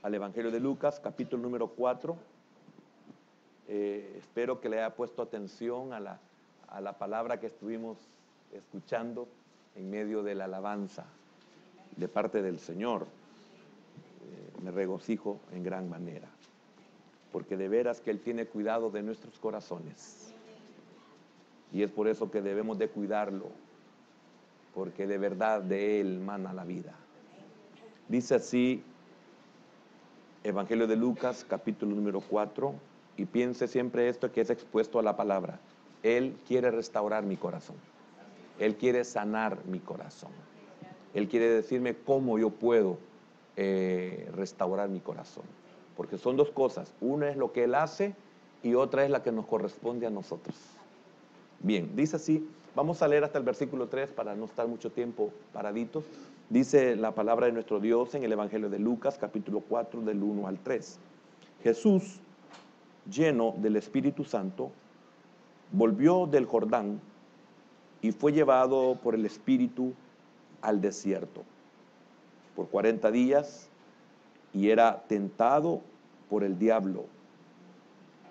al Evangelio de Lucas, capítulo número 4. Espero que le haya puesto atención a la palabra que estuvimos escuchando en medio de la alabanza de parte del Señor. Me regocijo en gran manera, porque de veras que Él tiene cuidado de nuestros corazones. Y es por eso que debemos de cuidarlo, porque de verdad de Él mana la vida. Dice así, Evangelio de Lucas, capítulo número 4, y piense siempre esto que es expuesto a la palabra. Él quiere restaurar mi corazón. Él quiere sanar mi corazón. Él quiere decirme cómo yo puedo restaurar mi corazón. Porque son dos cosas. Una es lo que Él hace y otra es la que nos corresponde a nosotros. Bien, dice así, vamos a leer hasta el versículo 3 para no estar mucho tiempo paraditos. Dice la palabra de nuestro Dios en el Evangelio de Lucas, capítulo 4, del 1 al 3. Jesús, lleno del Espíritu Santo, volvió del Jordán y fue llevado por el Espíritu al desierto por 40 días y era tentado por el diablo.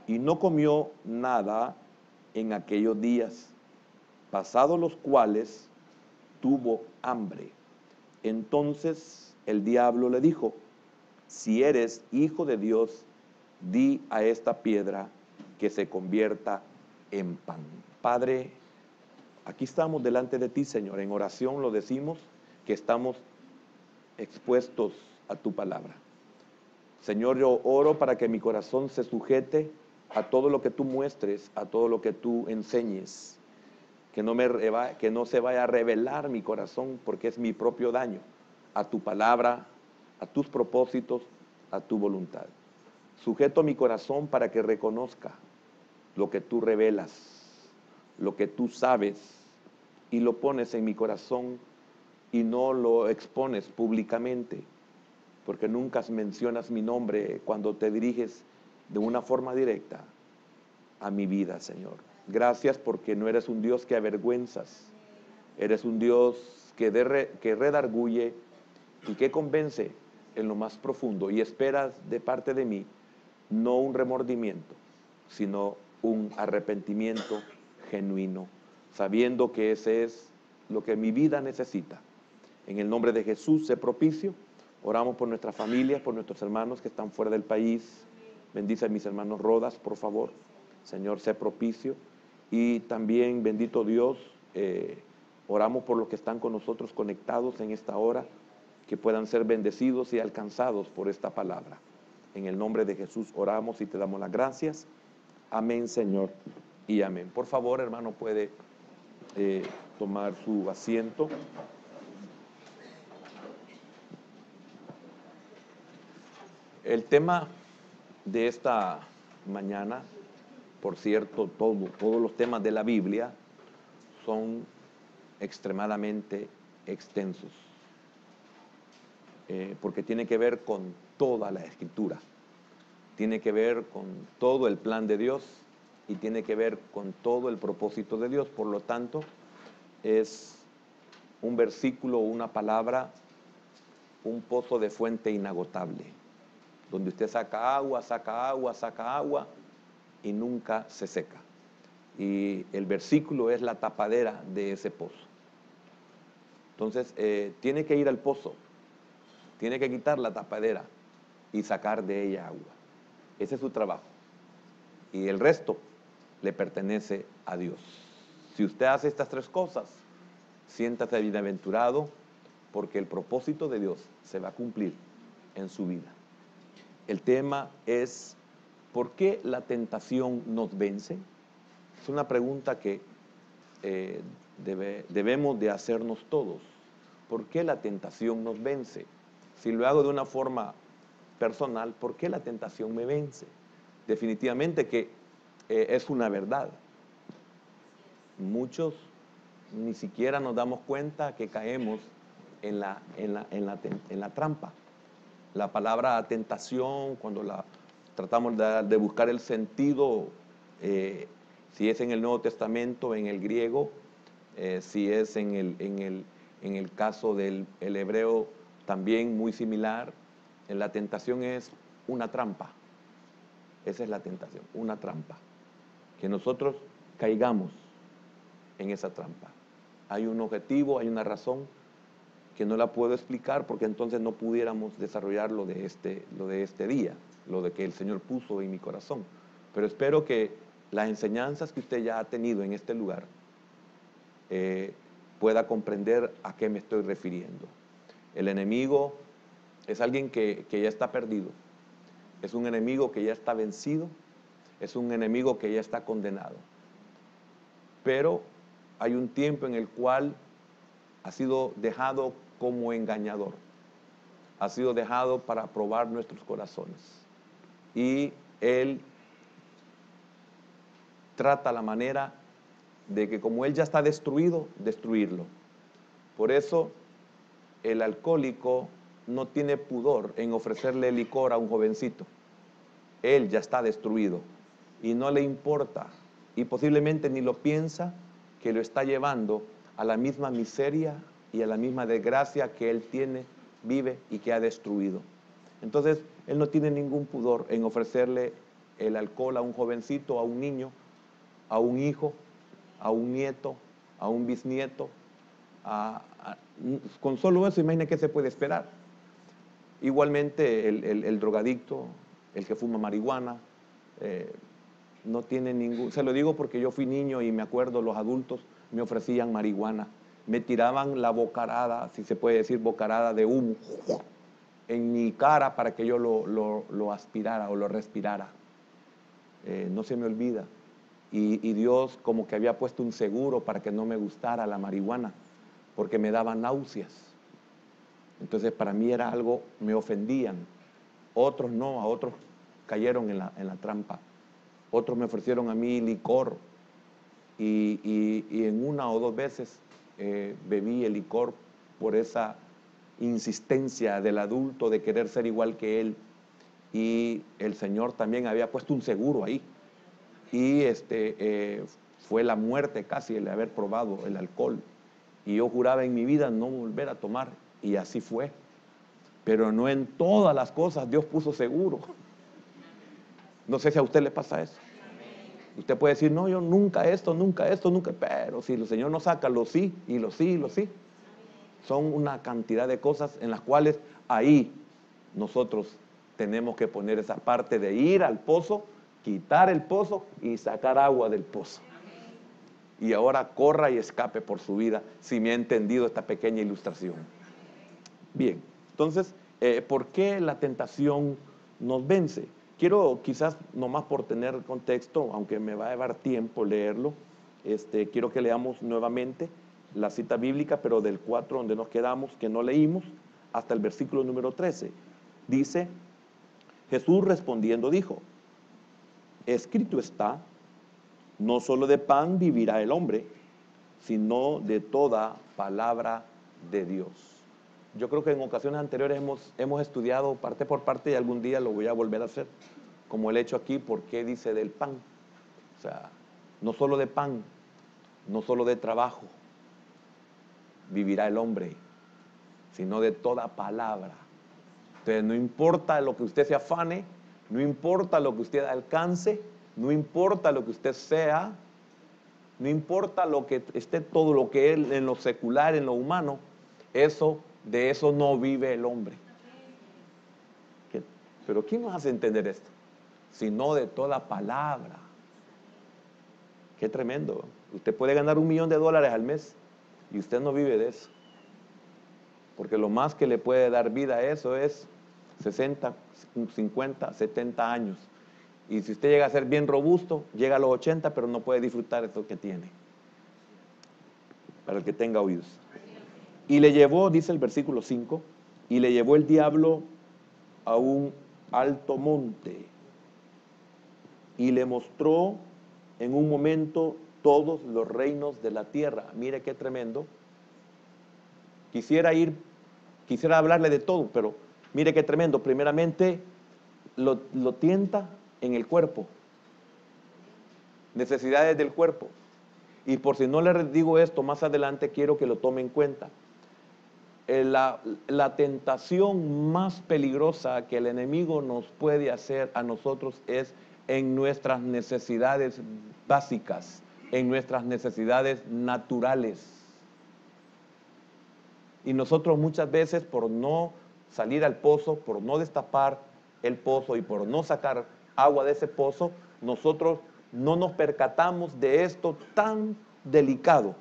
Y no comió nada en aquellos días, pasados los cuales tuvo hambre. Entonces el diablo le dijo: si eres hijo de Dios, di a esta piedra que se convierta en pan. Padre, aquí estamos delante de ti, Señor. En oración lo decimos, que estamos expuestos a tu palabra. Señor, yo oro para que mi corazón se sujete a todo lo que tú muestres, a todo lo que tú enseñes. Que no se vaya a revelar mi corazón, porque es mi propio daño, a tu palabra, a tus propósitos, a tu voluntad. Sujeto mi corazón para que reconozca lo que tú revelas, lo que tú sabes, y lo pones en mi corazón y no lo expones públicamente, porque nunca mencionas mi nombre cuando te diriges de una forma directa a mi vida, Señor. Gracias porque no eres un Dios que avergüenzas, eres un Dios que redarguye y que convence en lo más profundo, y esperas de parte de mí no un remordimiento, sino un arrepentimiento genuino, sabiendo que ese es lo que mi vida necesita. En el nombre de Jesús, sé propicio. Oramos por nuestras familias, por nuestros hermanos que están fuera del país. Bendice a mis hermanos Rodas, por favor. Señor, sé propicio. Y también, bendito Dios, oramos por los que están con nosotros conectados en esta hora, que puedan ser bendecidos y alcanzados por esta palabra. En el nombre de Jesús oramos y te damos las gracias. Amén, Señor, y amén. Por favor, hermano, puede tomar su asiento. El tema de esta mañana, por cierto, todos los temas de la Biblia son extremadamente extensos, porque tiene que ver con toda la Escritura, tiene que ver con todo el plan de Dios y tiene que ver con todo el propósito de Dios. Por lo tanto, es un versículo, una palabra, un pozo de fuente inagotable, donde usted saca agua, saca agua, saca agua y nunca se seca. Y el versículo es la tapadera de ese pozo. Entonces, tiene que ir al pozo, tiene que quitar la tapadera y sacar de ella agua. Ese es su trabajo. Y el resto le pertenece a Dios. Si usted hace estas tres cosas, siéntase bienaventurado, porque el propósito de Dios se va a cumplir en su vida. El tema es: ¿por qué la tentación nos vence? Es una pregunta que debemos de hacernos todos. ¿Por qué la tentación nos vence? Si lo hago de una forma personal, ¿por qué la tentación me vence? Definitivamente que es una verdad. Muchos ni siquiera nos damos cuenta que caemos en la trampa. La palabra tentación, cuando tratamos de buscar el sentido, si es en el Nuevo Testamento, en el griego, si es en el caso del hebreo, también muy similar, La tentación es una trampa. Esa es la tentación, una trampa. Que nosotros caigamos en esa trampa. Hay un objetivo, hay una razón que no la puedo explicar porque entonces no pudiéramos desarrollar lo de este día, lo de que el Señor puso en mi corazón. Pero espero que las enseñanzas que usted ya ha tenido en este lugar pueda comprender a qué me estoy refiriendo. El enemigo es alguien que ya está perdido, es un enemigo que ya está vencido, es un enemigo que ya está condenado. Pero hay un tiempo en el cual ha sido dejado como engañador, ha sido dejado para probar nuestros corazones. Y él trata la manera de que como él ya está destruido, destruirlo. Por eso el alcohólico no tiene pudor en ofrecerle licor a un jovencito. Él ya está destruido y no le importa y posiblemente ni lo piensa que lo está llevando a la misma miseria y a la misma desgracia que él tiene, vive y que ha destruido. Entonces, él no tiene ningún pudor en ofrecerle el alcohol a un jovencito, a un niño, a un hijo, a un nieto, a un bisnieto. Con solo eso, imagina qué se puede esperar. Igualmente, el drogadicto, el que fuma marihuana, no tiene ningún... Se lo digo porque yo fui niño y me acuerdo, los adultos me ofrecían marihuana. Me tiraban la bocarada, si se puede decir bocarada de humo, en mi cara para que yo lo aspirara o lo respirara. No se me olvida. Y Dios como que había puesto un seguro para que no me gustara la marihuana, porque me daba náuseas. Entonces para mí era algo, me ofendían. Otros no, a otros cayeron en la trampa. Otros me ofrecieron a mí licor y en una o dos veces bebí el licor por esa insistencia del adulto de querer ser igual que él. Y el Señor también había puesto un seguro ahí. Y fue la muerte casi el de haber probado el alcohol. Y yo juraba en mi vida no volver a tomar, y así fue. Pero no en todas las cosas Dios puso seguro. No sé si a usted le pasa eso. Usted puede decir, no, yo nunca esto, pero si el Señor nos saca los sí y los sí y los sí, son una cantidad de cosas en las cuales ahí nosotros tenemos que poner esa parte de ir al pozo, quitar el pozo y sacar agua del pozo. Y ahora corra y escape por su vida, si me ha entendido esta pequeña ilustración. Bien, entonces, ¿por qué la tentación nos vence? Quiero, quizás nomás por tener contexto, aunque me va a llevar tiempo leerlo, quiero que leamos nuevamente la cita bíblica, pero del 4 donde nos quedamos, que no leímos, hasta el versículo número 13. Dice, Jesús respondiendo dijo, escrito está, no solo de pan vivirá el hombre, sino de toda palabra de Dios. Yo creo que en ocasiones anteriores hemos estudiado parte por parte y algún día lo voy a volver a hacer, como el hecho aquí, ¿por qué dice del pan? O sea, no solo de pan, no solo de trabajo vivirá el hombre, sino de toda palabra. Entonces, no importa lo que usted se afane, no importa lo que usted alcance, no importa lo que usted sea, no importa lo que esté, todo lo que es en lo secular, en lo humano, de eso no vive el hombre. Pero ¿quién nos hace entender esto? Sino de toda palabra. Qué tremendo. Usted puede ganar $1 millón al mes y usted no vive de eso. Porque lo más que le puede dar vida a eso es 60, 50, 70 años. Y si usted llega a ser bien robusto, llega a los 80, pero no puede disfrutar de eso que tiene. Para el que tenga oídos. Y le llevó, dice el versículo 5, y le llevó el diablo a un alto monte y le mostró en un momento todos los reinos de la tierra. Mire qué tremendo. Quisiera hablarle de todo, pero mire qué tremendo. Primeramente, lo tienta en el cuerpo. Necesidades del cuerpo. Y por si no le digo esto más adelante, quiero que lo tome en cuenta. la tentación más peligrosa que el enemigo nos puede hacer a nosotros es en nuestras necesidades básicas, en nuestras necesidades naturales. Y nosotros muchas veces, por no salir al pozo, por no destapar el pozo y por no sacar agua de ese pozo, nosotros no nos percatamos de esto tan delicado,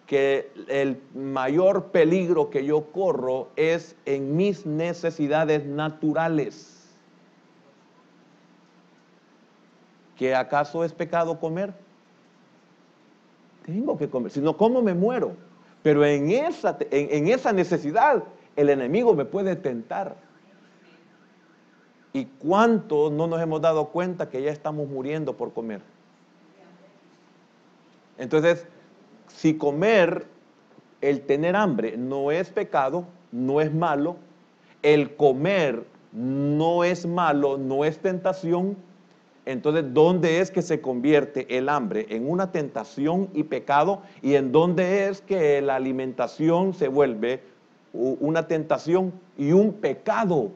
que el mayor peligro que yo corro es en mis necesidades naturales. ¿Que acaso es pecado comer? Tengo que comer, si no como me muero. Pero en esa necesidad el enemigo me puede tentar. ¿Y cuánto no nos hemos dado cuenta que ya estamos muriendo por comer? Entonces, si comer, el tener hambre no es pecado, no es malo, el comer no es malo, no es tentación, entonces, ¿dónde es que se convierte el hambre en una tentación y pecado? ¿Y en dónde es que la alimentación se vuelve una tentación y un pecado?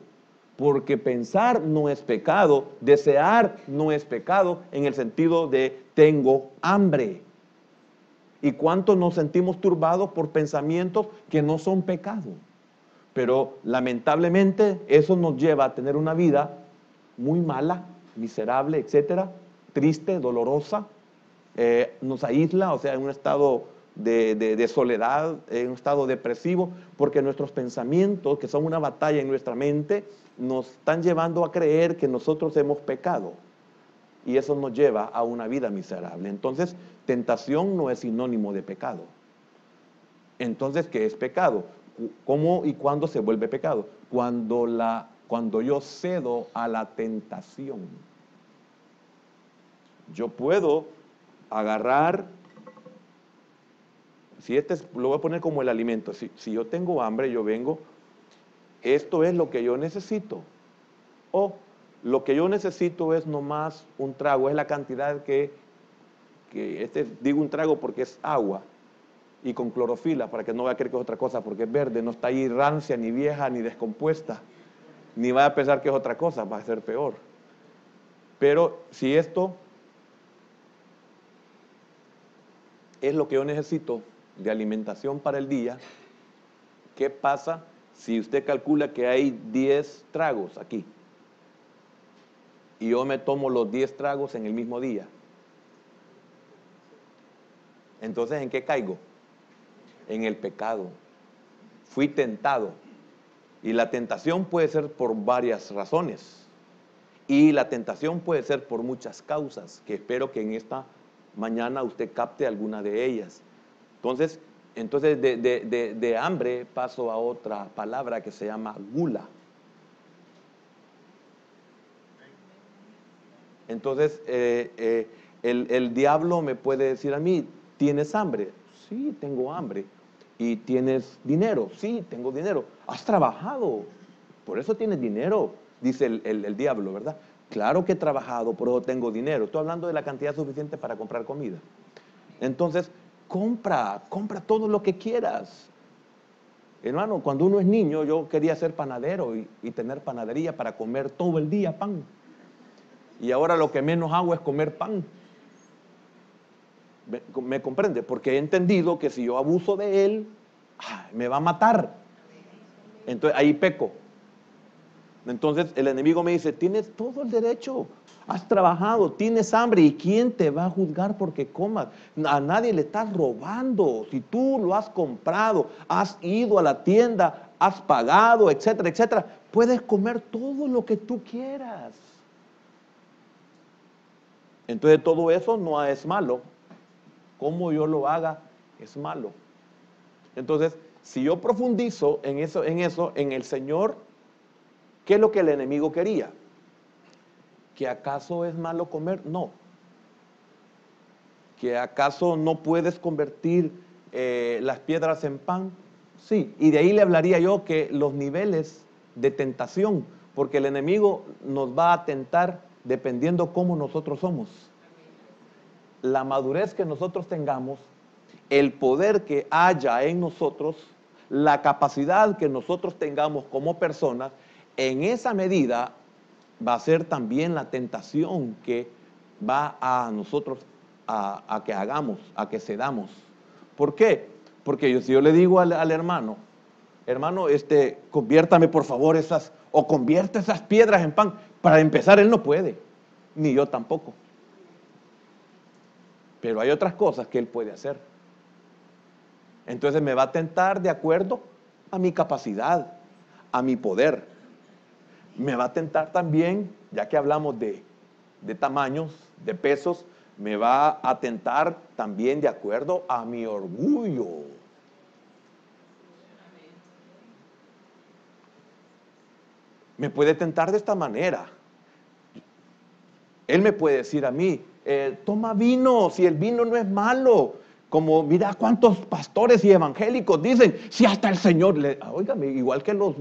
Porque pensar no es pecado, desear no es pecado en el sentido de tengo hambre. ¿Y cuánto nos sentimos turbados por pensamientos que no son pecado? Pero lamentablemente eso nos lleva a tener una vida muy mala, miserable, etcétera, triste, dolorosa, nos aísla, o sea, en un estado de soledad, en un estado depresivo, porque nuestros pensamientos, que son una batalla en nuestra mente, nos están llevando a creer que nosotros hemos pecado. Y eso nos lleva a una vida miserable. Entonces, tentación no es sinónimo de pecado. Entonces, ¿qué es pecado? ¿Cómo y cuándo se vuelve pecado? Cuando yo cedo a la tentación. Yo puedo agarrar, lo voy a poner como el alimento. Si yo tengo hambre, yo vengo, esto es lo que yo necesito. O lo que yo necesito es nomás un trago, es la cantidad digo un trago porque es agua y con clorofila, para que no vaya a creer que es otra cosa, porque es verde, no está ahí rancia, ni vieja, ni descompuesta, ni vaya a pensar que es otra cosa, va a ser peor. Pero si esto es lo que yo necesito de alimentación para el día, ¿qué pasa si usted calcula que hay 10 tragos aquí? Y yo me tomo los 10 tragos en el mismo día. Entonces, ¿en qué caigo? En el pecado. Fui tentado. Y la tentación puede ser por varias razones. Y la tentación puede ser por muchas causas, que espero que en esta mañana usted capte alguna de ellas. Entonces de hambre paso a otra palabra que se llama gula. Entonces, el diablo me puede decir a mí, ¿tienes hambre? Sí, tengo hambre. ¿Y tienes dinero? Sí, tengo dinero. ¿Has trabajado? Por eso tienes dinero, dice el diablo, ¿verdad? Claro que he trabajado, por eso tengo dinero. Estoy hablando de la cantidad suficiente para comprar comida. Entonces, compra todo lo que quieras. Hermano, cuando uno es niño, yo quería ser panadero y tener panadería para comer todo el día pan. Y ahora lo que menos hago es comer pan. ¿Me comprende? Porque he entendido que si yo abuso de él, me va a matar. Entonces ahí peco. Entonces el enemigo me dice, tienes todo el derecho, has trabajado, tienes hambre, ¿y quién te va a juzgar porque comas? A nadie le estás robando. Si tú lo has comprado, has ido a la tienda, has pagado, etcétera, etcétera, puedes comer todo lo que tú quieras. Entonces todo eso no es malo. Como yo lo haga es malo. Entonces, si yo profundizo en eso, en el Señor, ¿qué es lo que el enemigo quería? ¿Que acaso es malo comer? No. ¿Que acaso no puedes convertir las piedras en pan? Sí. Y de ahí le hablaría yo que los niveles de tentación, porque el enemigo nos va a tentar dependiendo cómo nosotros somos. La madurez que nosotros tengamos, el poder que haya en nosotros, la capacidad que nosotros tengamos como personas, en esa medida va a ser también la tentación que va a nosotros a que hagamos, a que cedamos. ¿Por qué? Porque si yo le digo al hermano, hermano, conviértame por favor o convierte esas piedras en pan. Para empezar, él no puede, ni yo tampoco. Pero hay otras cosas que él puede hacer. Entonces me va a tentar de acuerdo a mi capacidad, a mi poder. Me va a tentar también, ya que hablamos de tamaños, de pesos, me va a tentar también de acuerdo a mi orgullo. Me puede tentar de esta manera. Él me puede decir a mí, toma vino, si el vino no es malo. Como mira cuántos pastores y evangélicos dicen, si hasta el Señor, óigame, igual que los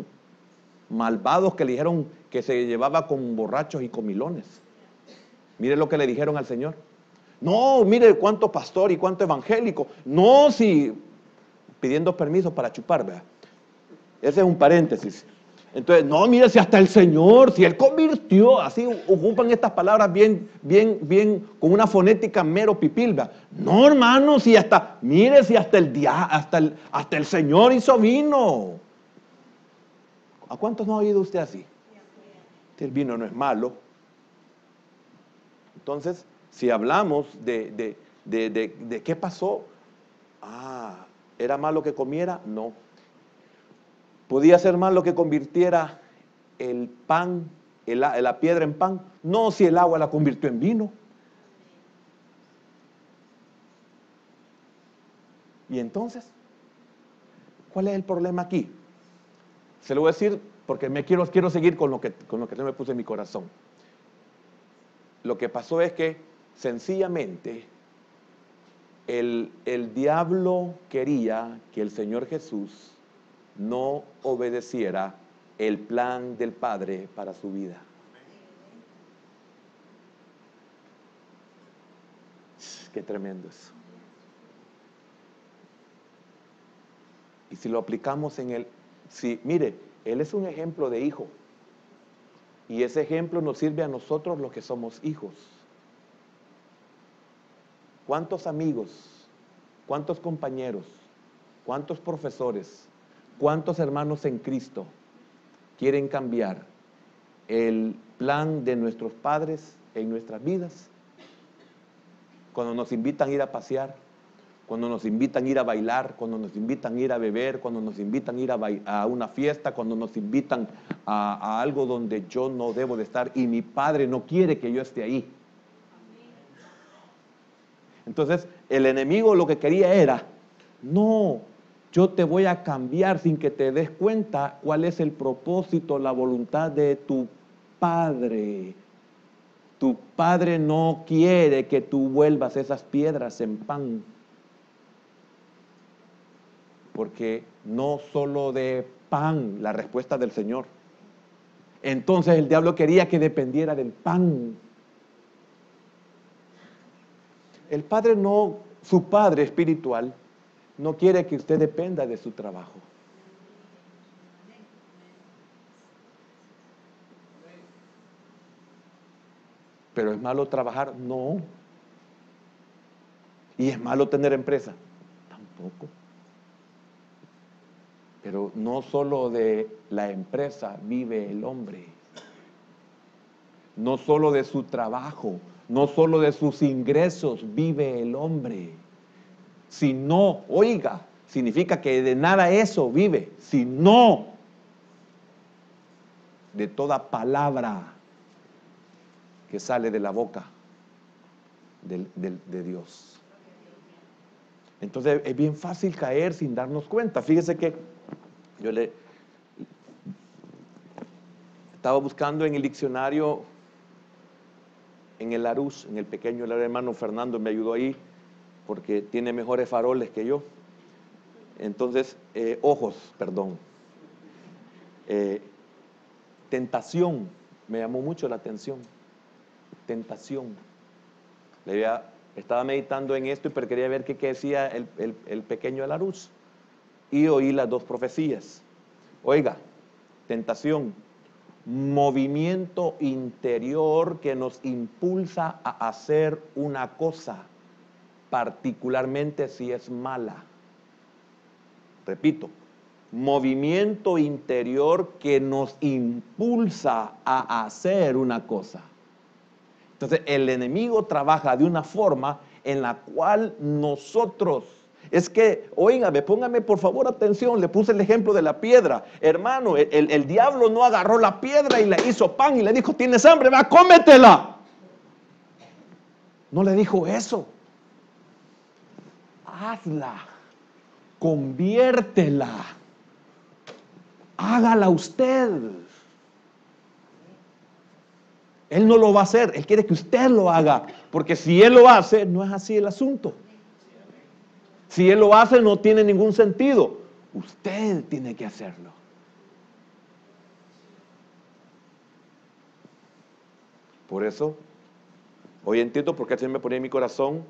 malvados que le dijeron que se llevaba con borrachos y comilones. Mire lo que le dijeron al Señor. No, mire cuánto pastor y cuánto evangélico. No, si pidiendo permiso para chupar, ¿verdad? Ese es un paréntesis. Entonces, no, mire, si hasta el Señor, si Él convirtió, así ocupan estas palabras bien, con una fonética mero pipilba. No, hermano, si hasta, mire, si hasta el Señor hizo vino. ¿A cuántos no ha oído usted así? El vino no es malo. Entonces, si hablamos de qué pasó, ¿era malo que comiera? No. ¿Podía ser malo que convirtiera el pan, la piedra en pan? No, si el agua la convirtió en vino. ¿Y entonces? ¿Cuál es el problema aquí? Se lo voy a decir porque quiero seguir con lo que yo me puse en mi corazón. Lo que pasó es que sencillamente el diablo quería que el Señor Jesús no obedeciera el plan del Padre para su vida. Qué tremendo eso. Y si lo aplicamos mire, Él es un ejemplo de hijo. Y ese ejemplo nos sirve a nosotros los que somos hijos. ¿Cuántos amigos, cuántos compañeros, cuántos profesores, cuántos hermanos en Cristo quieren cambiar el plan de nuestros padres en nuestras vidas? Cuando nos invitan a ir a pasear, cuando nos invitan a ir a bailar, cuando nos invitan a ir a beber, cuando nos invitan a ir a una fiesta, cuando nos invitan a algo donde yo no debo de estar y mi padre no quiere que yo esté ahí. Entonces, el enemigo lo que quería era, no, yo te voy a cambiar sin que te des cuenta cuál es el propósito, la voluntad de tu padre. Tu padre no quiere que tú vuelvas esas piedras en pan. Porque no solo de pan, la respuesta del Señor. Entonces el diablo quería que dependiera del pan. El padre su padre espiritual, no quiere que usted dependa de su trabajo. ¿Pero es malo trabajar? No. ¿Y es malo tener empresa? Tampoco. Pero no solo de la empresa vive el hombre. No solo de su trabajo, no solo de sus ingresos vive el hombre. Si no, oiga, significa que de nada eso vive, sino de toda palabra que sale de la boca de Dios. Entonces es bien fácil caer sin darnos cuenta. Fíjese que yo estaba buscando en el diccionario, en el Larousse, en el pequeño, el hermano Fernando me ayudó ahí, porque tiene mejores faroles que yo. Entonces, tentación, me llamó mucho la atención. Tentación. Estaba meditando en esto, pero quería ver qué decía el pequeño Larousse. y oí las dos profecías. Oiga, tentación, movimiento interior que nos impulsa a hacer una cosa, particularmente si es mala. Repito, movimiento interior que nos impulsa a hacer una cosa. Entonces, el enemigo trabaja de una forma en la cual nosotros, es que, óigame, póngame por favor atención, le puse el ejemplo de la piedra. Hermano, el diablo no agarró la piedra y la hizo pan y le dijo, ¿tienes hambre? Va, cómetela. No le dijo eso. Hazla, conviértela, hágala usted. Él no lo va a hacer, Él quiere que usted lo haga, porque si Él lo hace, no es así el asunto. Si Él lo hace, no tiene ningún sentido. Usted tiene que hacerlo. Por eso, hoy entiendo por qué el Señor me ponía en mi corazón,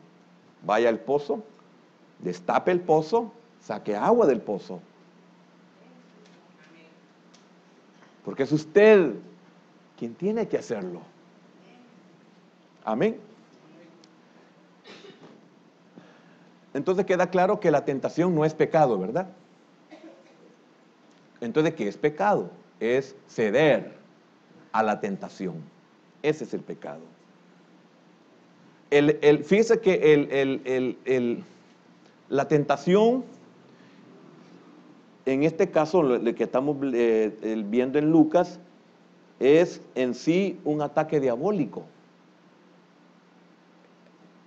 vaya al pozo, destape el pozo, saque agua del pozo. Porque es usted quien tiene que hacerlo. Amén. Entonces queda claro que la tentación no es pecado, ¿verdad? Entonces, ¿qué es pecado? Es ceder a la tentación. Ese es el pecado. Fíjese que la tentación, en este caso, lo que estamos viendo en Lucas, es en sí un ataque diabólico.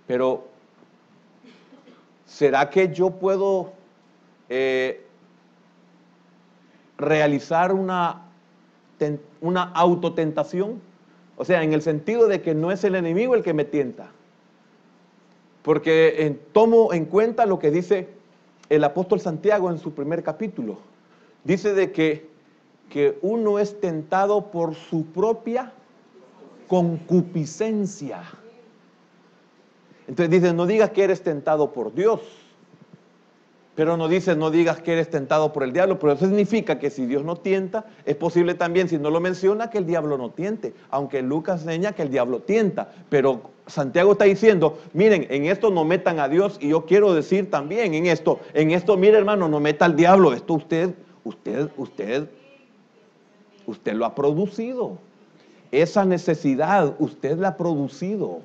Pero, ¿será que yo puedo realizar una autotentación? O sea, en el sentido de que no es el enemigo el que me tienta. Porque tomo en cuenta lo que dice el apóstol Santiago en su primer capítulo. Dice de que uno es tentado por su propia concupiscencia. Entonces dice, no digas que eres tentado por Dios. Pero no dice, no digas que eres tentado por el diablo. Pero eso significa que si Dios no tienta, es posible también, si no lo menciona, que el diablo no tiente. Aunque Lucas enseña que el diablo tienta. Pero Santiago está diciendo, miren, en esto no metan a Dios. Y yo quiero decir también en esto, mire hermano, no meta al diablo. Esto usted lo ha producido. Esa necesidad usted la ha producido.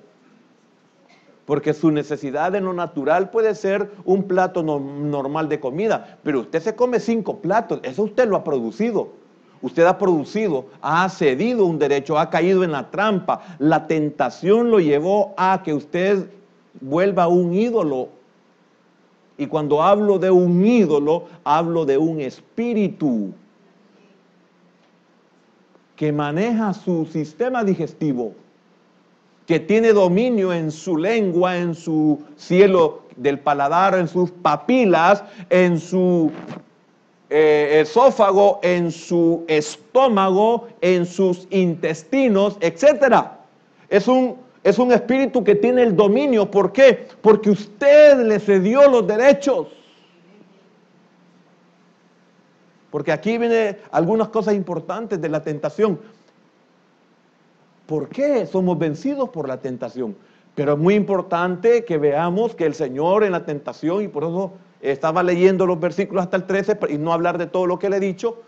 Porque su necesidad en lo natural puede ser un plato normal de comida, pero usted se come 5 platos, eso usted lo ha producido. Usted ha producido, ha cedido un derecho, ha caído en la trampa. La tentación lo llevó a que usted vuelva un ídolo. Y cuando hablo de un ídolo, hablo de un espíritu que maneja su sistema digestivo, que tiene dominio en su lengua, en su cielo del paladar, en sus papilas, en su esófago, en su estómago, en sus intestinos, etc. Es un espíritu que tiene el dominio. ¿Por qué? Porque usted le cedió los derechos. Porque aquí vienen algunas cosas importantes de la tentación. ¿Por qué somos vencidos por la tentación? Pero es muy importante que veamos que el Señor en la tentación, y por eso estaba leyendo los versículos hasta el 13, y no hablar de todo lo que le he dicho,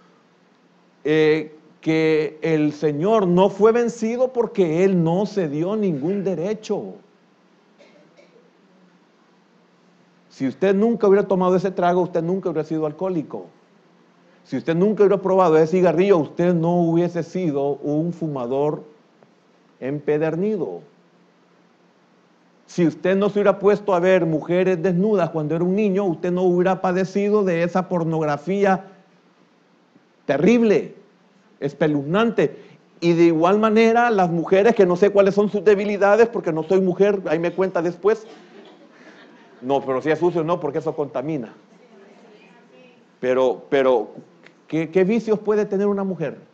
que el Señor no fue vencido porque Él no cedió ningún derecho. Si usted nunca hubiera tomado ese trago, usted nunca hubiera sido alcohólico. Si usted nunca hubiera probado ese cigarrillo, usted no hubiese sido un fumador empedernido. Si usted no se hubiera puesto a ver mujeres desnudas cuando era un niño, usted no hubiera padecido de esa pornografía terrible, espeluznante. Y de igual manera, las mujeres, que no sé cuáles son sus debilidades, porque no soy mujer, ahí me cuenta después. No, pero si es sucio, no, porque eso contamina. Pero ¿qué vicios puede tener una mujer?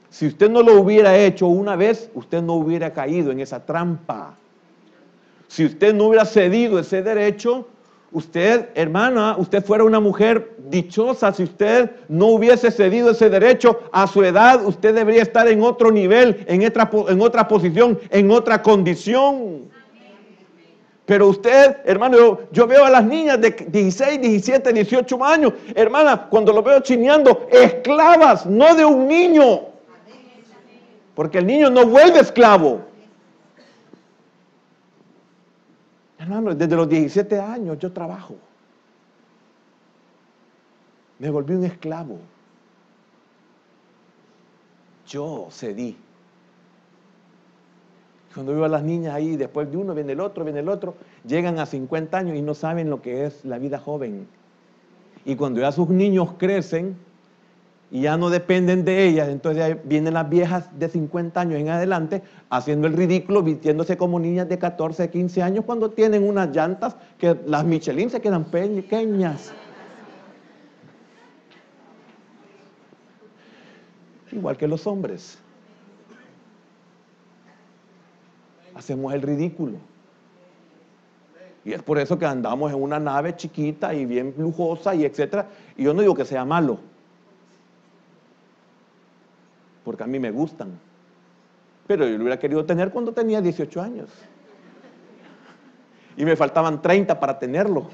Si usted no lo hubiera hecho una vez, usted no hubiera caído en esa trampa. Si usted no hubiera cedido ese derecho, Usted, hermana, usted fuera una mujer dichosa si usted no hubiese cedido ese derecho. A su edad usted debería estar en otro nivel, en otra posición, en otra condición. Pero usted, hermano, yo veo a las niñas de 16, 17, 18 años, hermana, cuando lo veo chineando, esclavas, no de un niño. Porque el niño no vuelve esclavo. Hermano, desde los 17 años yo trabajo. Me volví un esclavo. Yo cedí. Cuando veo a las niñas ahí, después de uno viene el otro, llegan a 50 años y no saben lo que es la vida joven. Y cuando ya sus niños crecen y ya no dependen de ellas, entonces ya vienen las viejas de 50 años en adelante haciendo el ridículo, vistiéndose como niñas de 14, 15 años cuando tienen unas llantas que las Michelin se quedan pequeñas. Igual que los hombres. Hacemos el ridículo. Y es por eso que andamos en una nave chiquita y bien lujosa y etcétera. Y yo no digo que sea malo, porque a mí me gustan. Pero yo lo hubiera querido tener cuando tenía 18 años. Y me faltaban 30 para tenerlo.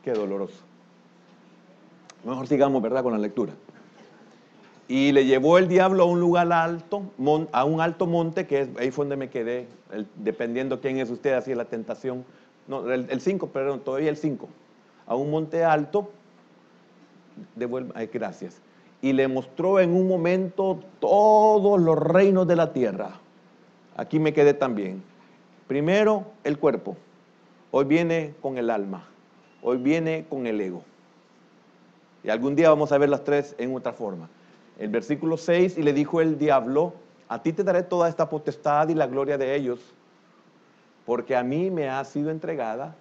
Qué doloroso. Mejor sigamos, ¿verdad?, con la lectura. Y le llevó el diablo a un lugar alto, a un alto monte, que ahí fue donde me quedé, dependiendo quién es usted, así es la tentación. No, el 5, perdón, todavía el 5. A un monte alto, gracias. Y le mostró en un momento todos los reinos de la tierra. Aquí me quedé también. Primero, el cuerpo. Hoy viene con el alma. Hoy viene con el ego. Y algún día vamos a ver las tres en otra forma. El versículo 6, y le dijo el diablo, a ti te daré toda esta potestad y la gloria de ellos, porque a mí me ha sido entregada,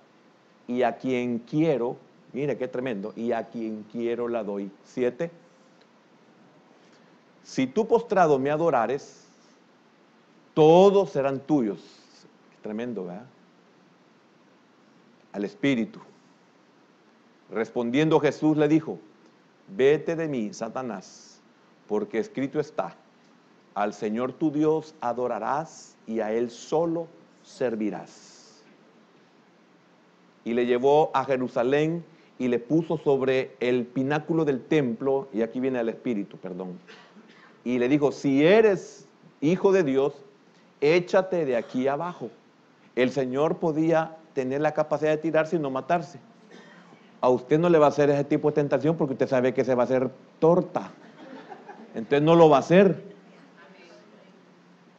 y a quien quiero, mire qué tremendo, y a quien quiero la doy. 7, si tú postrado me adorares, todos serán tuyos. Tremendo, ¿verdad? Al Espíritu. Respondiendo Jesús le dijo, vete de mí, Satanás, porque escrito está, al Señor tu Dios adorarás y a Él solo servirás. Y le llevó a Jerusalén y le puso sobre el pináculo del templo, y aquí viene el Espíritu, perdón. Y le dijo, si eres hijo de Dios, échate de aquí abajo. El Señor podía tener la capacidad de tirarse y no matarse. A usted no le va a hacer ese tipo de tentación porque usted sabe que se va a hacer torta. Entonces no lo va a hacer.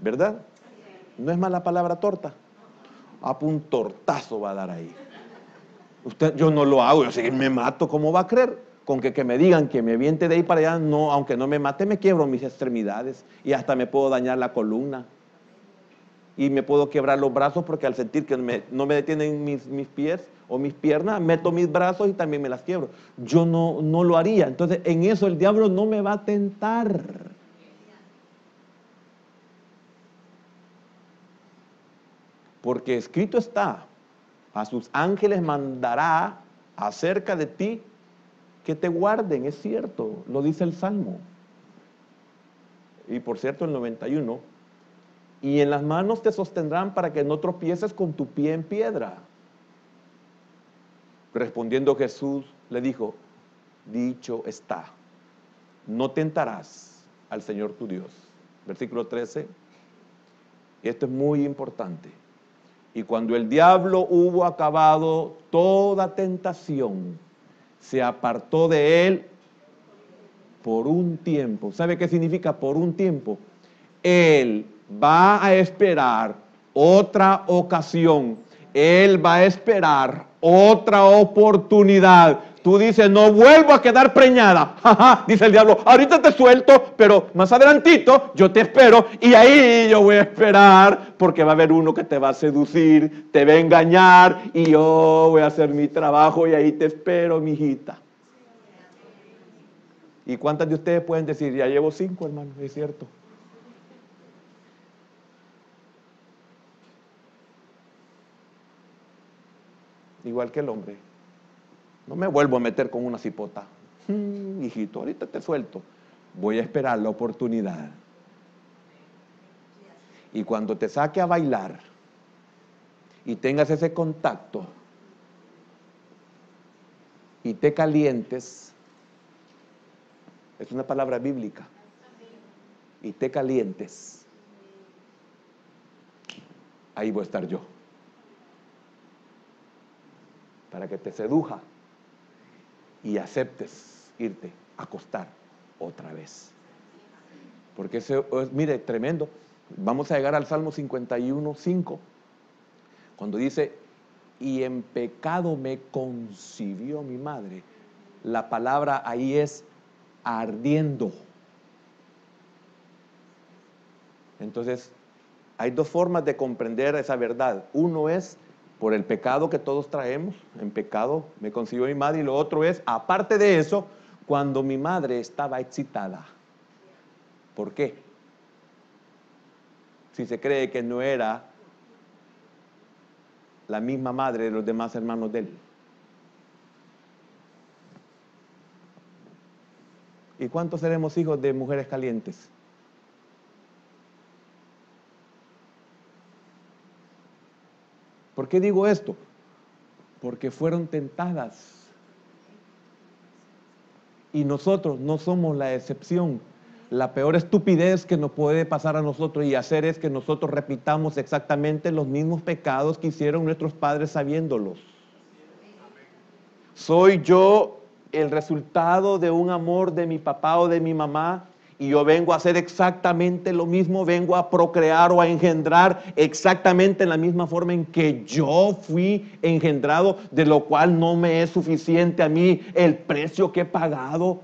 ¿Verdad? No es mala palabra torta. Un tortazo va a dar ahí. Yo no lo hago, yo sé que me mato, ¿cómo va a creer? Con que me digan que me viente de ahí para allá, no, aunque no me mate, me quiebro mis extremidades y hasta me puedo dañar la columna. Y me puedo quebrar los brazos porque al sentir que no me detienen mis pies o mis piernas, meto mis brazos y también me las quiebro. Yo no lo haría. Entonces, en eso el diablo no me va a tentar. Porque escrito está, a sus ángeles mandará acerca de ti que te guarden. Es cierto, lo dice el Salmo. Y por cierto, el 91. Y en las manos te sostendrán para que no tropieces con tu pie en piedra. Respondiendo Jesús le dijo, dicho está, no tentarás al Señor tu Dios. Versículo 13, esto es muy importante. Y cuando el diablo hubo acabado toda tentación, se apartó de él por un tiempo. ¿Sabe qué significa por un tiempo? Él va a esperar otra ocasión. Él va a esperar otra oportunidad. Tú dices, no vuelvo a quedar preñada. Dice el diablo, ahorita te suelto, pero más adelantito yo te espero y ahí yo voy a esperar porque va a haber uno que te va a seducir, te va a engañar y yo voy a hacer mi trabajo y ahí te espero, mijita. ¿Y cuántas de ustedes pueden decir, ya llevo 5, hermano? Es cierto. Igual que el hombre. No me vuelvo a meter con una cipota. Hijito, ahorita te suelto. Voy a esperar la oportunidad. Y cuando te saque a bailar y tengas ese contacto y te calientes, es una palabra bíblica, y te calientes, ahí voy a estar yo, para que te seduja y aceptes irte a acostar otra vez. Porque mire, tremendo. Vamos a llegar al Salmo 51:5, cuando dice, y en pecado me concibió mi madre. La palabra ahí es ardiendo. Entonces, hay dos formas de comprender esa verdad. Uno es por el pecado que todos traemos, en pecado me concibió mi madre, y lo otro es, aparte de eso, cuando mi madre estaba excitada. ¿Por qué? Si se cree que no era la misma madre de los demás hermanos de él. ¿Y cuántos seremos hijos de mujeres calientes? ¿Por qué digo esto? Porque fueron tentadas. Y nosotros no somos la excepción. La peor estupidez que nos puede pasar a nosotros y hacer es que nosotros repitamos exactamente los mismos pecados que hicieron nuestros padres sabiéndolos. ¿Soy yo el resultado de un amor de mi papá o de mi mamá? Y yo vengo a hacer exactamente lo mismo, vengo a procrear o a engendrar exactamente en la misma forma en que yo fui engendrado, de lo cual no me es suficiente a mí el precio que he pagado.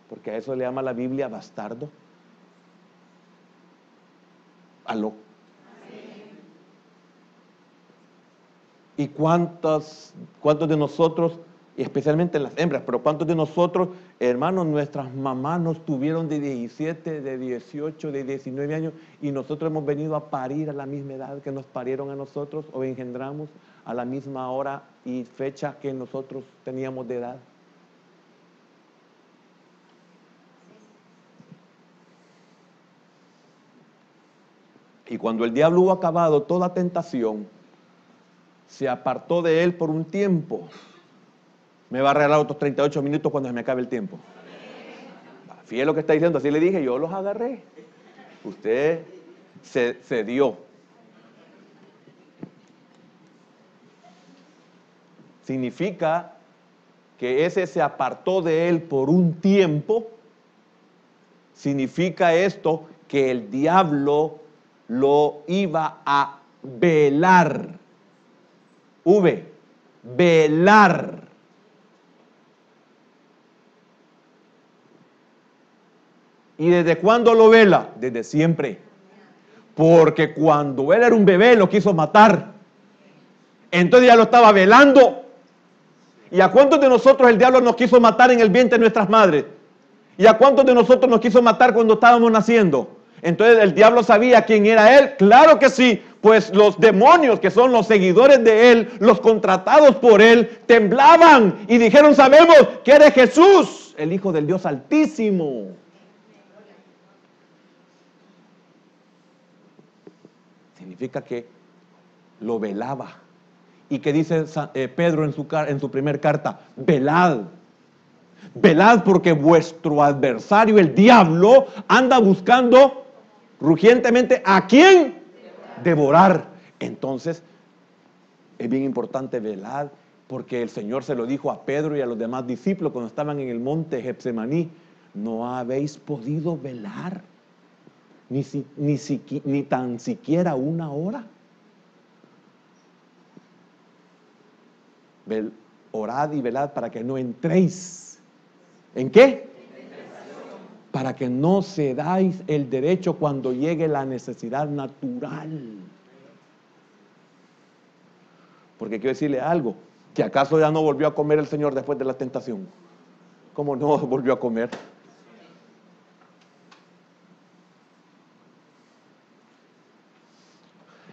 Porque a eso le llama la Biblia bastardo. ¿Aló? ¿Y cuántos de nosotros, y especialmente las hembras, pero cuántos de nosotros, hermanos, nuestras mamás nos tuvieron de 17, de 18, de 19 años, y nosotros hemos venido a parir a la misma edad que nos parieron a nosotros, o engendramos a la misma hora y fecha que nosotros teníamos de edad? Y cuando el diablo hubo acabado toda tentación, se apartó de él por un tiempo. Me va a regalar otros 38 minutos cuando se me acabe el tiempo. Fíjese lo que está diciendo, así le dije, yo los agarré. Usted se dio. Significa que ese se apartó de él por un tiempo. Significa esto que el diablo lo iba a velar. Velar. ¿Y desde cuándo lo vela? Desde siempre. Porque cuando él era un bebé lo quiso matar. Entonces ya lo estaba velando. ¿Y a cuántos de nosotros el diablo nos quiso matar en el vientre de nuestras madres? ¿Y a cuántos de nosotros nos quiso matar cuando estábamos naciendo? Entonces el diablo sabía quién era él. Claro que sí, pues los demonios que son los seguidores de él, los contratados por él, temblaban y dijeron, sabemos que eres Jesús, el Hijo del Dios Altísimo. Significa que lo velaba. ¿Y qué dice Pedro en su primer carta? Velad. Velad porque vuestro adversario, el diablo, anda buscando rugientemente ¿a quién? Devorar. Entonces, es bien importante velar, porque el Señor se lo dijo a Pedro y a los demás discípulos cuando estaban en el monte Getsemaní. ¿No habéis podido velar? Ni tan siquiera una hora. Orad y velad para que no entréis. ¿En qué? Para que no cedáis el derecho cuando llegue la necesidad natural. Porque quiero decirle algo, que acaso ya no volvió a comer el Señor después de la tentación. ¿Cómo no volvió a comer?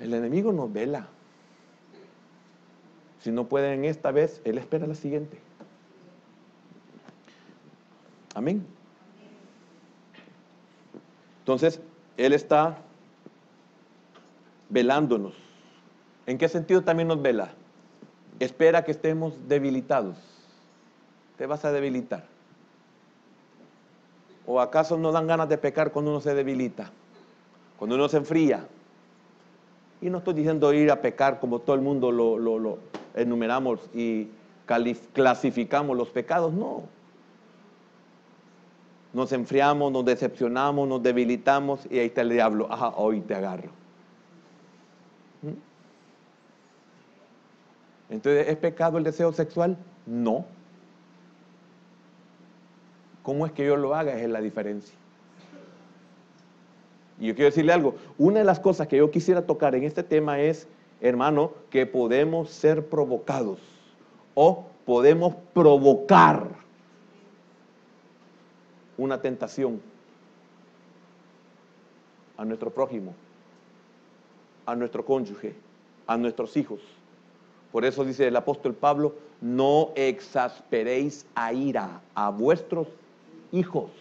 El enemigo nos vela. Si no pueden esta vez, él espera la siguiente. Amén. Entonces, él está velándonos. ¿En qué sentido también nos vela? Espera que estemos debilitados. Te vas a debilitar. ¿O acaso no dan ganas de pecar cuando uno se debilita? Cuando uno se enfría. Y no estoy diciendo ir a pecar como todo el mundo lo enumeramos y clasificamos los pecados, no. Nos enfriamos, nos decepcionamos, nos debilitamos y ahí está el diablo. Ajá, hoy te agarro. Entonces, ¿es pecado el deseo sexual? No. ¿Cómo es que yo lo haga? Es la diferencia. Y yo quiero decirle algo. Una de las cosas que yo quisiera tocar en este tema es, hermano, que podemos ser provocados o podemos provocar una tentación a nuestro prójimo, a nuestro cónyuge, a nuestros hijos. Por eso dice el apóstol Pablo, no exasperéis a ira a vuestros hijos.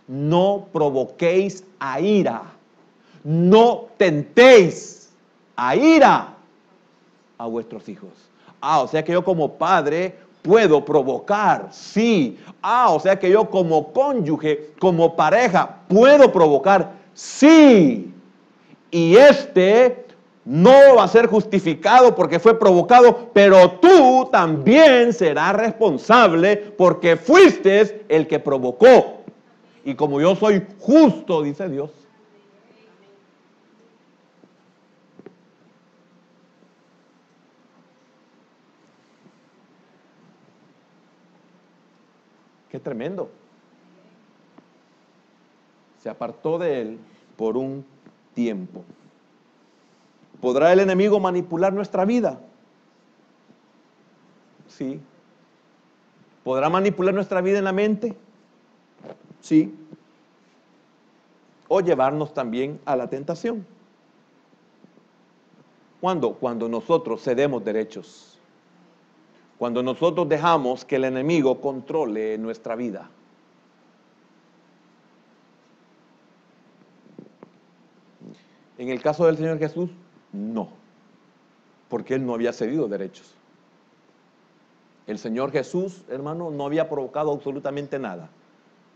No provoquéis a ira. No tentéis a ira a vuestros hijos. O sea que yo como padre puedo provocar, sí. O sea que yo como cónyuge, como pareja, puedo provocar, sí. Y no va a ser justificado porque fue provocado, pero tú también serás responsable porque fuiste el que provocó. Y como yo soy justo, dice Dios. Qué tremendo. Se apartó de él por un tiempo. ¿Podrá el enemigo manipular nuestra vida? Sí. ¿Podrá manipular nuestra vida en la mente? Sí. O llevarnos también a la tentación. ¿Cuándo? Cuando nosotros cedemos derechos. Cuando nosotros dejamos que el enemigo controle nuestra vida. En el caso del Señor Jesús, no. Porque Él no había cedido derechos. El Señor Jesús, hermano, no había provocado absolutamente nada.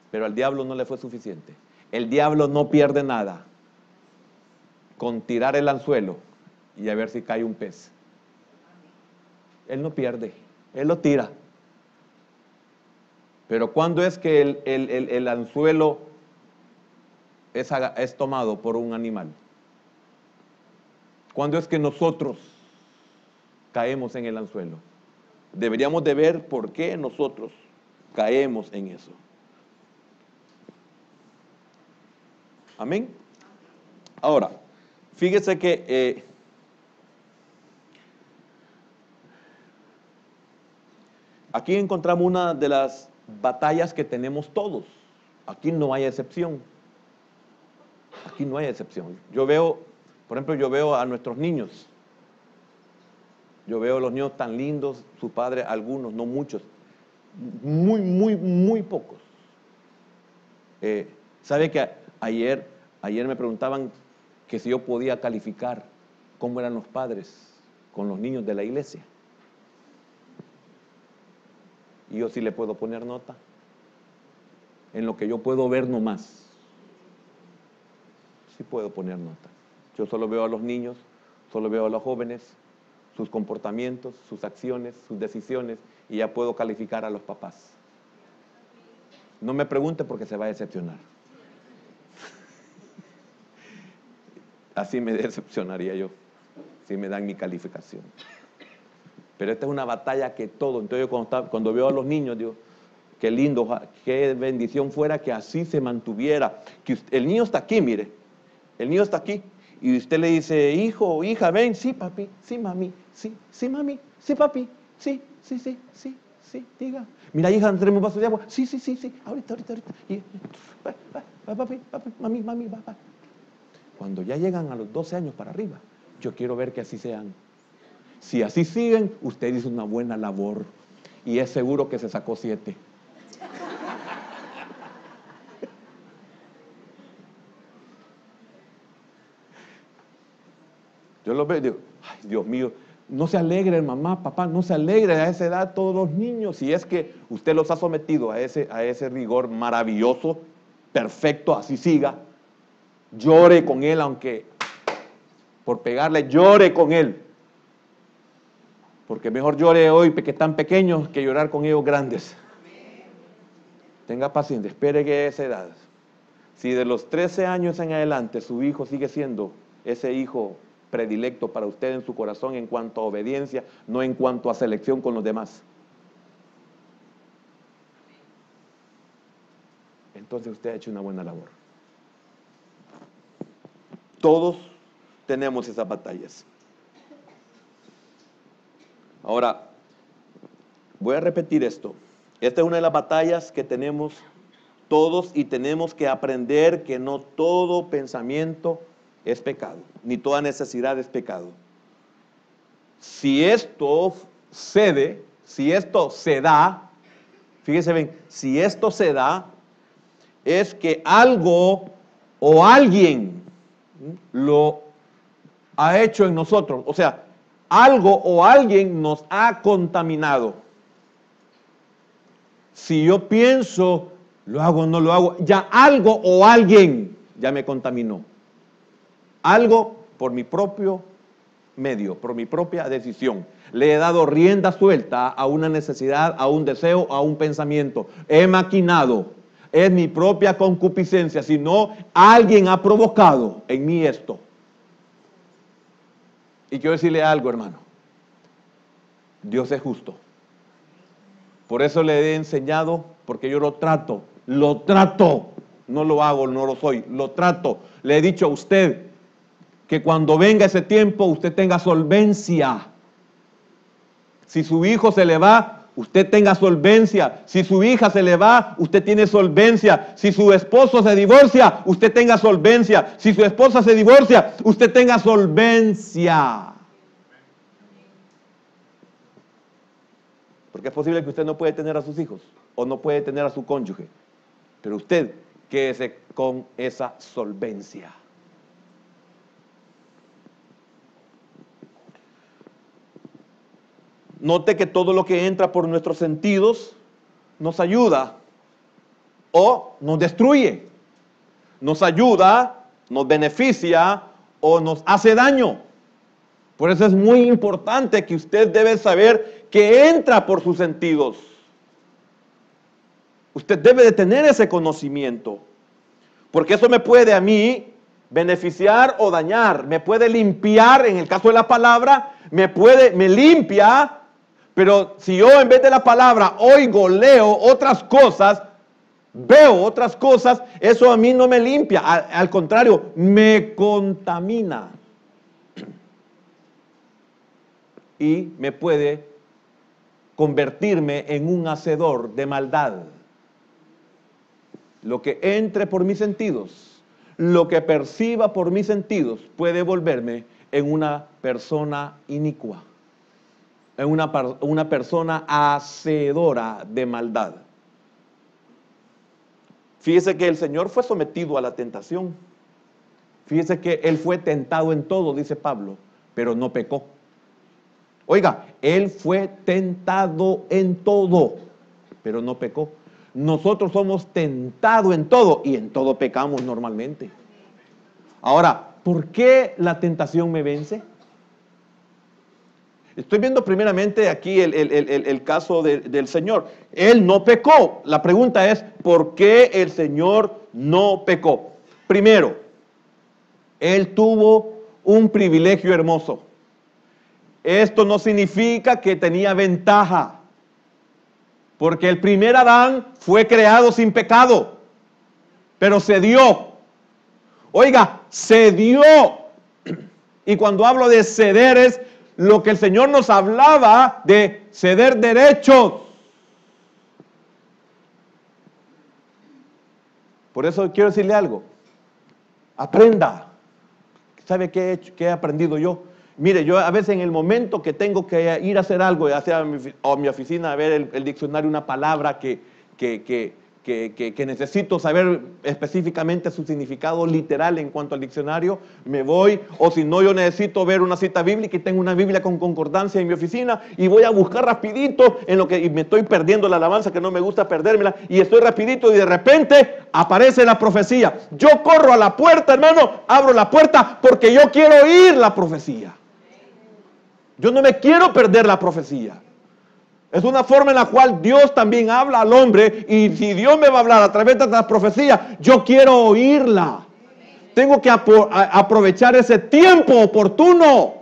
Pero al diablo no le fue suficiente. El diablo no pierde nada con tirar el anzuelo y a ver si cae un pez. Él no pierde, él lo tira. Pero ¿cuándo es que el anzuelo es tomado por un animal? ¿Cuándo es que nosotros caemos en el anzuelo? Deberíamos de ver por qué nosotros caemos en eso. Amén. Ahora, fíjese que aquí encontramos una de las batallas que tenemos todos. Aquí no hay excepción. Aquí no hay excepción. Yo veo, por ejemplo, yo veo a nuestros niños. Yo veo a los niños tan lindos, sus padres, algunos, no muchos, muy pocos. ¿Sabe que ayer me preguntaban que si yo podía calificar cómo eran los padres con los niños de la iglesia? Y yo sí le puedo poner nota en lo que yo puedo ver nomás. Sí puedo poner nota. Yo solo veo a los niños, solo veo a los jóvenes, sus comportamientos, sus acciones, sus decisiones, y ya puedo calificar a los papás. No me pregunte porque se va a decepcionar. Así me decepcionaría yo, si me dan mi calificación. Pero esta es una batalla que todo, entonces yo cuando veo a los niños, digo, qué lindo, qué bendición fuera que así se mantuviera. Que el niño está aquí, mire, el niño está aquí, y usted le dice, hijo o hija, ven, sí papi, sí mami, sí mami, sí papi, sí, Sí, diga. Mira, hija, ¿tenemos un vaso de agua? Sí, ahorita. Y, papi, mami, papá. Cuando ya llegan a los 12 años para arriba, yo quiero ver que así sean. Si así siguen, usted hizo una buena labor. Y es seguro que se sacó 7. Yo los veo y digo, ay, Dios mío, no se alegren, mamá, papá, no se alegren a esa edad todos los niños. Si es que usted los ha sometido a ese rigor maravilloso, perfecto, así siga. Llore con él, aunque por pegarle, llore con él. Porque mejor llore hoy que están pequeños que llorar con ellos grandes. Tenga paciencia, espere que a esa edad. Si de los 13 años en adelante su hijo sigue siendo ese hijo predilecto para usted en su corazón en cuanto a obediencia, no en cuanto a selección con los demás, entonces usted ha hecho una buena labor. Todos tenemos esas batallas. Ahora, voy a repetir esto. Esta es una de las batallas que tenemos todos y tenemos que aprender que no todo pensamiento es pecado, ni toda necesidad es pecado. Si esto cede, si esto se da, fíjese bien, si esto se da, es que algo o alguien lo ha hecho en nosotros. O sea, algo o alguien nos ha contaminado. Si yo pienso, lo hago o no lo hago, ya algo o alguien ya me contaminó. Algo por mi propio medio, por mi propia decisión. Le he dado rienda suelta a una necesidad, a un deseo, a un pensamiento. He maquinado. Es mi propia concupiscencia. Si no, alguien ha provocado en mí esto. Y quiero decirle algo, hermano. Dios es justo. Por eso le he enseñado, porque yo lo trato. No lo hago, no lo soy, lo trato. Le he dicho a usted que cuando venga ese tiempo usted tenga solvencia. Si su hijo se le va, usted tenga solvencia. Si su hija se le va, usted tiene solvencia. Si su esposo se divorcia, usted tenga solvencia. Si su esposa se divorcia, usted tenga solvencia. Porque es posible que usted no puede tener a sus hijos o no puede tener a su cónyuge. Pero usted quédese con esa solvencia. Note que todo lo que entra por nuestros sentidos nos ayuda o nos destruye. Nos ayuda, nos beneficia o nos hace daño. Por eso es muy importante que usted debe saber que entra por sus sentidos. Usted debe de tener ese conocimiento. Porque eso me puede a mí beneficiar o dañar. Me puede limpiar, en el caso de la palabra, me limpia. Pero si yo en vez de la palabra oigo, leo otras cosas, veo otras cosas, eso a mí no me limpia. Al contrario, me contamina. Y me puede convertirme en un hacedor de maldad. Lo que entre por mis sentidos, lo que perciba por mis sentidos, puede volverme en una persona inicua, en una persona hacedora de maldad. Fíjese que el Señor fue sometido a la tentación. Fíjese que Él fue tentado en todo, dice Pablo, pero no pecó. Oiga, Él fue tentado en todo, pero no pecó. Nosotros somos tentados en todo y en todo pecamos normalmente. Ahora, ¿por qué la tentación me vence? Estoy viendo primeramente aquí el caso del Señor. Él no pecó. La pregunta es, ¿por qué el Señor no pecó? Primero, Él tuvo un privilegio hermoso. Esto no significa que tenía ventaja, porque el primer Adán fue creado sin pecado, pero cedió. Oiga, cedió. Y cuando hablo de ceder es lo que el Señor nos hablaba de ceder derechos. Por eso quiero decirle algo. Aprenda. ¿Sabe qué he aprendido yo? Mire, yo a veces en el momento que tengo que ir a hacer algo, ya sea a mi oficina a ver el diccionario, una palabra que necesito saber específicamente su significado literal en cuanto al diccionario, me voy, o si no, yo necesito ver una cita bíblica y tengo una Biblia con concordancia en mi oficina y voy a buscar rapidito y me estoy perdiendo la alabanza, que no me gusta perdérmela, y estoy rapidito y de repente aparece la profecía. Yo corro a la puerta, hermano, abro la puerta porque yo quiero oír la profecía. Yo no me quiero perder la profecía. Es una forma en la cual Dios también habla al hombre, y si Dios me va a hablar a través de la profecía, yo quiero oírla. Tengo que aprovechar ese tiempo oportuno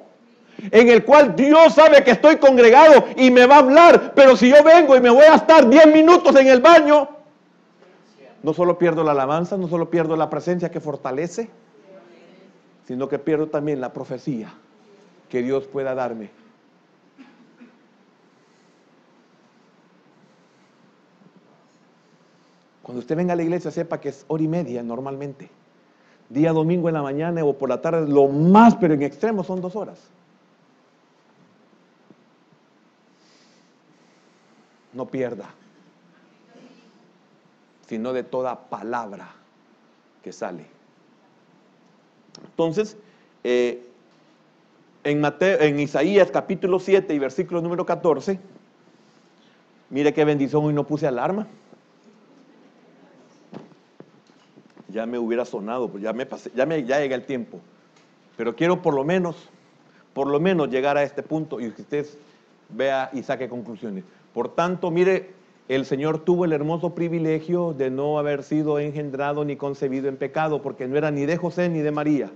en el cual Dios sabe que estoy congregado y me va a hablar, pero si yo vengo y me voy a estar 10 minutos en el baño, no solo pierdo la alabanza, no solo pierdo la presencia que fortalece, sino que pierdo también la profecía que Dios pueda darme. Cuando usted venga a la iglesia, sepa que es 1:30 normalmente. Día domingo en la mañana o por la tarde, lo más, pero en extremo son 2 horas. No pierda, sino de toda palabra que sale. Entonces, en Isaías capítulo 7 y versículo número 14, mire qué bendición, hoy no puse alarma. Ya me hubiera sonado, pues ya llega el tiempo. Pero quiero por lo menos llegar a este punto y que usted vea y saque conclusiones. Por tanto, mire, el Señor tuvo el hermoso privilegio de no haber sido engendrado ni concebido en pecado, porque no era ni de José ni de María.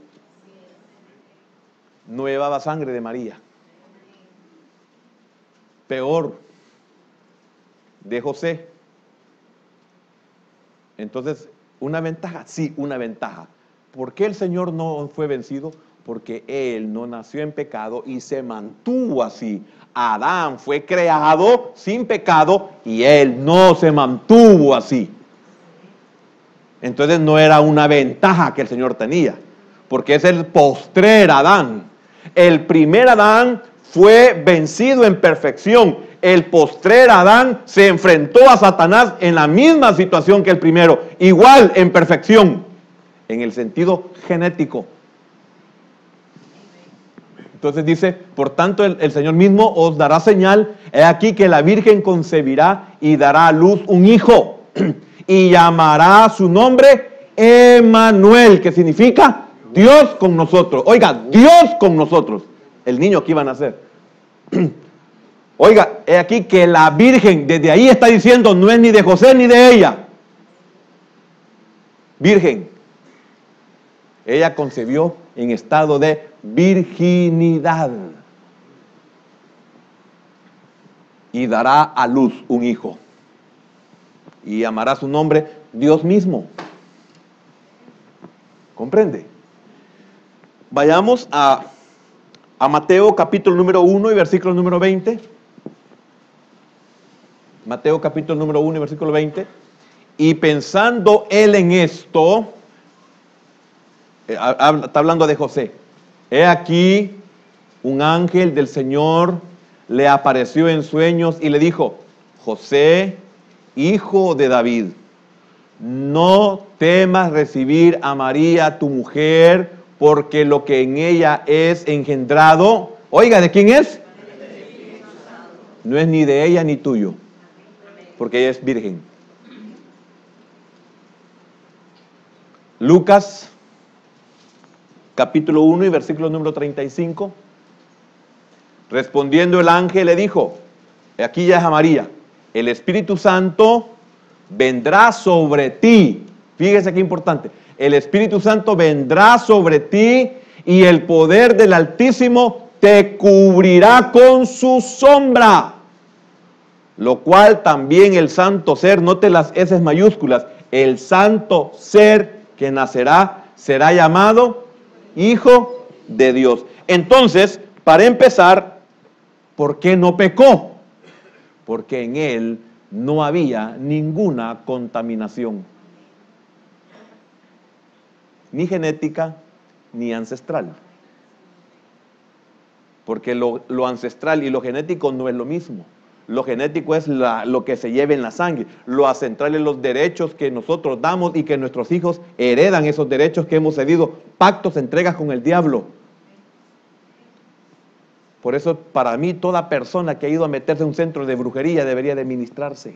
No llevaba sangre de María. Peor, de José. Entonces, ¿una ventaja? Sí, una ventaja. ¿Por qué el Señor no fue vencido? Porque Él no nació en pecado y se mantuvo así. Adán fue creado sin pecado y Él no se mantuvo así. Entonces no era una ventaja que el Señor tenía, porque es el postrer Adán. El primer Adán fue vencido en perfección. El postrer Adán se enfrentó a Satanás en la misma situación que el primero, igual en perfección, en el sentido genético. Entonces dice, por tanto el Señor mismo os dará señal, he aquí que la Virgen concebirá y dará a luz un hijo, y llamará su nombre Emmanuel, que significa Dios con nosotros. Oiga, Dios con nosotros, el niño que iba a nacer. Oiga, he aquí que la Virgen, desde ahí está diciendo, no es ni de José ni de ella. Virgen. Ella concebió en estado de virginidad. Y dará a luz un hijo. Y llamará su nombre Dios mismo. ¿Comprende? Vayamos a Mateo capítulo número 1 y versículo número 20. Mateo capítulo número 1 y versículo 20. Y pensando él en esto, está hablando de José. He aquí, un ángel del Señor le apareció en sueños y le dijo, José, hijo de David, no temas recibir a María, tu mujer, porque lo que en ella es engendrado, oiga, ¿de quién es? No es ni de ella ni tuyo, porque ella es virgen. Lucas capítulo 1 y versículo número 35. Respondiendo el ángel le dijo, aquí ya es a María, el Espíritu Santo vendrá sobre ti. Fíjese qué importante. El Espíritu Santo vendrá sobre ti y el poder del Altísimo te cubrirá con su sombra. Lo cual también el santo ser, note las S mayúsculas, el santo ser que nacerá será llamado Hijo de Dios. Entonces, para empezar, ¿por qué no pecó? Porque en él no había ninguna contaminación. ni genética, ni ancestral. Porque lo ancestral y lo genético no es lo mismo. Lo genético es lo que se lleva en la sangre. Lo ancestral es los derechos que nosotros damos y que nuestros hijos heredan esos derechos que hemos cedido. Pactos, entregas con el diablo. Por eso, para mí, toda persona que ha ido a meterse en un centro de brujería debería de ministrarse.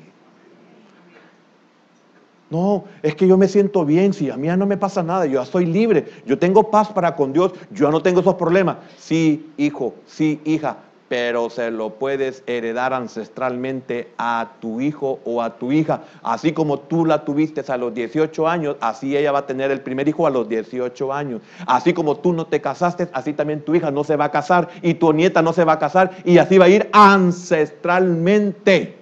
No, es que yo me siento bien, si a mí ya no me pasa nada, yo ya soy libre, yo tengo paz para con Dios, yo ya no tengo esos problemas. Sí, hijo, sí, hija, pero se lo puedes heredar ancestralmente a tu hijo o a tu hija. Así como tú la tuviste a los 18 años, así ella va a tener el primer hijo a los 18 años. Así como tú no te casaste, así también tu hija no se va a casar y tu nieta no se va a casar y así va a ir ancestralmente.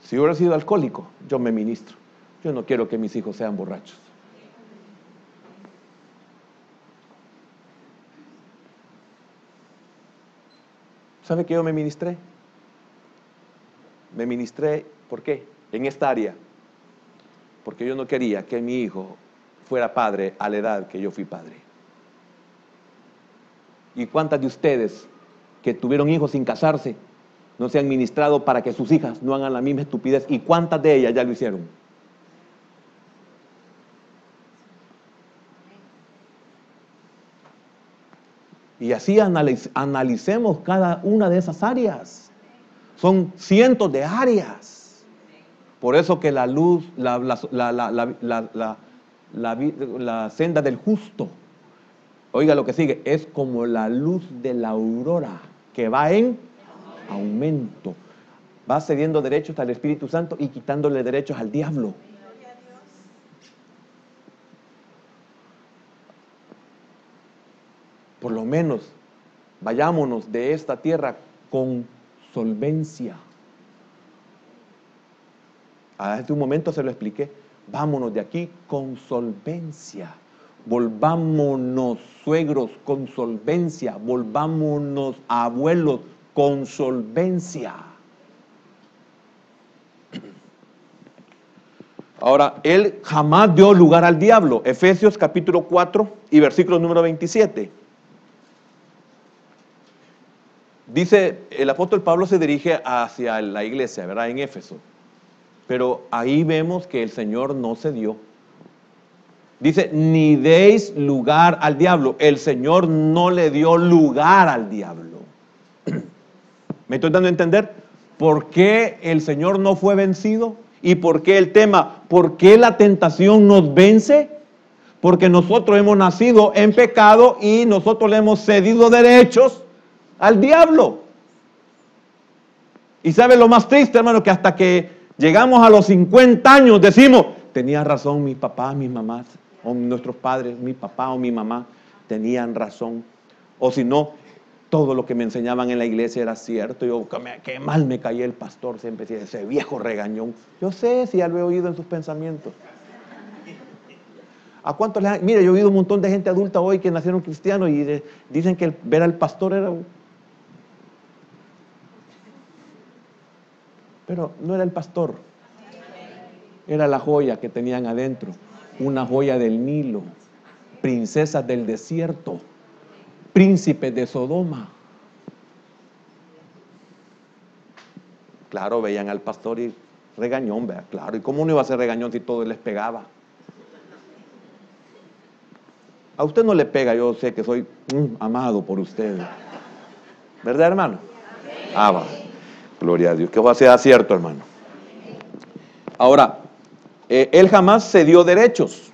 Si hubiera sido alcohólico, yo me ministro. Yo no quiero que mis hijos sean borrachos. ¿Sabe que yo me ministré? Me ministré, ¿por qué? En esta área. Porque yo no quería que mi hijo fuera padre a la edad que yo fui padre. ¿Y cuántas de ustedes que tuvieron hijos sin casarse no se han ministrado para que sus hijas no hagan la misma estupidez? ¿Y cuántas de ellas ya lo hicieron? Y así analicemos cada una de esas áreas. Son cientos de áreas. Por eso que la luz, la senda del justo, oiga lo que sigue, es como la luz de la aurora que va en aumento. Va cediendo derechos al Espíritu Santo y quitándole derechos al diablo. Por lo menos, vayámonos de esta tierra con solvencia. Hace un momento se lo expliqué. Vámonos de aquí con solvencia. Volvámonos suegros con solvencia. Volvámonos abuelos con solvencia. Ahora, él jamás dio lugar al diablo. Efesios capítulo 4 y versículo número 27. Dice, el apóstol Pablo se dirige hacia la iglesia, ¿verdad? En Éfeso. Pero ahí vemos que el Señor no cedió. Dice, ni deis lugar al diablo. El Señor no le dio lugar al diablo. ¿Me estoy dando a entender? ¿Por qué el Señor no fue vencido? ¿Y por qué el tema? ¿Por qué la tentación nos vence? Porque nosotros hemos nacido en pecado y nosotros le hemos cedido derechos al diablo. Y ¿sabe lo más triste, hermano? Que hasta que llegamos a los 50 años decimos, tenía razón mis papás, mis mamás, o nuestros padres, mi papá o mi mamá, tenían razón. O si no, todo lo que me enseñaban en la iglesia era cierto. Yo, qué mal me caía el pastor, siempre decía, ese viejo regañón. Yo sé si ya lo he oído en sus pensamientos. ¿A cuántos les mire, yo he oído un montón de gente adulta hoy que nacieron cristianos y dicen que ver al pastor era... Pero no era el pastor, era la joya que tenían adentro, una joya del Nilo, princesas del desierto, príncipes de Sodoma. Claro, veían al pastor y regañón, ¿verdad? Claro, ¿y cómo no iba a ser regañón si todo les pegaba? A usted no le pega, yo sé que soy amado por usted, ¿verdad, hermano? Ah, va. Gloria a Dios, que sea cierto, hermano. Ahora, él jamás cedió derechos.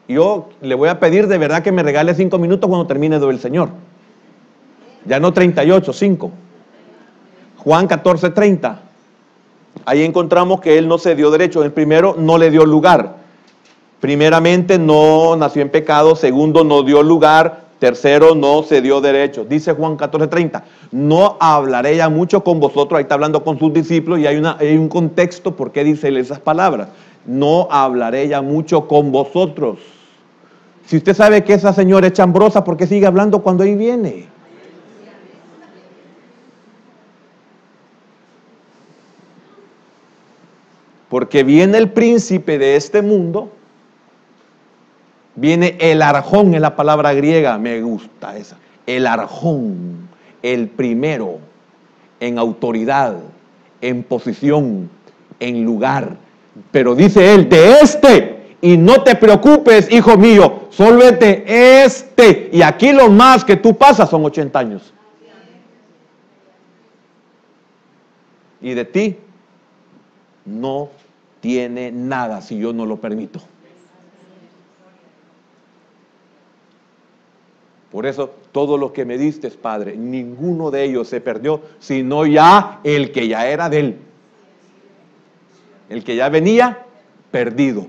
Yo le voy a pedir de verdad que me regale 5 minutos cuando termine del Señor. Ya no 38, 5. Juan 14:30. Ahí encontramos que él no cedió derechos. El primero, no le dio lugar. Primeramente, no nació en pecado. Segundo, no dio lugar. Tercero, no cedió derechos. Dice Juan 14:30, no hablaré ya mucho con vosotros. Ahí está hablando con sus discípulos y hay un contexto por qué dice esas palabras. No hablaré ya mucho con vosotros. Si usted sabe que esa señora es chambrosa, ¿por qué sigue hablando cuando ahí viene? Porque viene el príncipe de este mundo, viene el arjón, es la palabra griega, me gusta esa. El arjón, el primero en autoridad, en posición, en lugar. Pero dice él, de este, y no te preocupes, hijo mío, solo es de este. Y aquí lo más que tú pasas son 80 años. Y de ti no tiene nada si yo no lo permito. Por eso, todo lo que me diste, Padre, ninguno de ellos se perdió, sino ya el que ya era de él. El que ya venía perdido.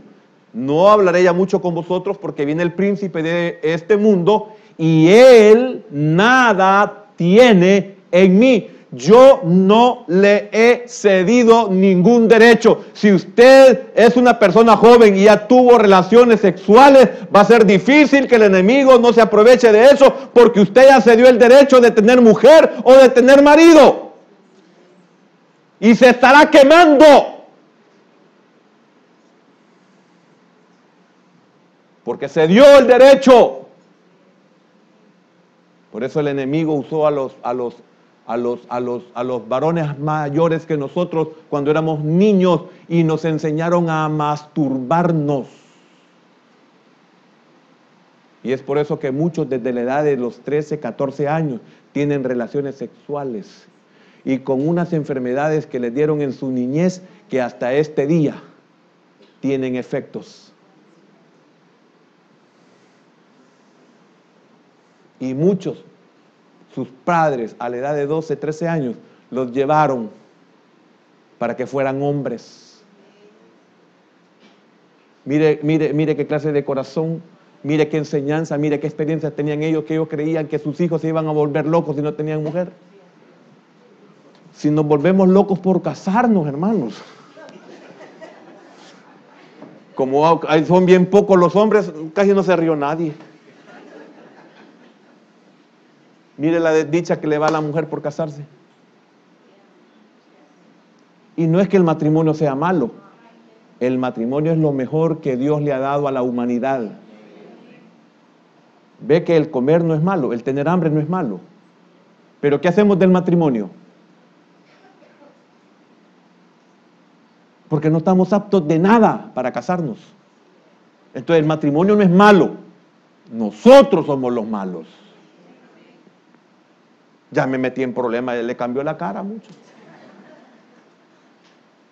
No hablaré ya mucho con vosotros porque viene el príncipe de este mundo y él nada tiene en mí. Yo no le he cedido ningún derecho. Si usted es una persona joven y ya tuvo relaciones sexuales, va a ser difícil que el enemigo no se aproveche de eso porque usted ya cedió el derecho de tener mujer o de tener marido. Y se estará quemando. Porque se dio el derecho. Por eso el enemigo usó a los varones mayores que nosotros cuando éramos niños y nos enseñaron a masturbarnos. Y es por eso que muchos desde la edad de los 13, 14 años tienen relaciones sexuales y con unas enfermedades que les dieron en su niñez que hasta este día tienen efectos. Y muchos, sus padres a la edad de 12, 13 años, los llevaron para que fueran hombres. Mire qué clase de corazón, mire qué enseñanza, mire qué experiencias tenían ellos, que ellos creían que sus hijos se iban a volver locos si no tenían mujer. Si nos volvemos locos por casarnos, hermanos. Como son bien pocos los hombres, casi no se rió nadie. Mire la desdicha que le va a la mujer por casarse. Y no es que el matrimonio sea malo. El matrimonio es lo mejor que Dios le ha dado a la humanidad. Ve que el comer no es malo, el tener hambre no es malo. Pero ¿qué hacemos del matrimonio? Porque no estamos aptos de nada para casarnos. Entonces el matrimonio no es malo. Nosotros somos los malos. Ya me metí en problemas, le cambió la cara a muchos.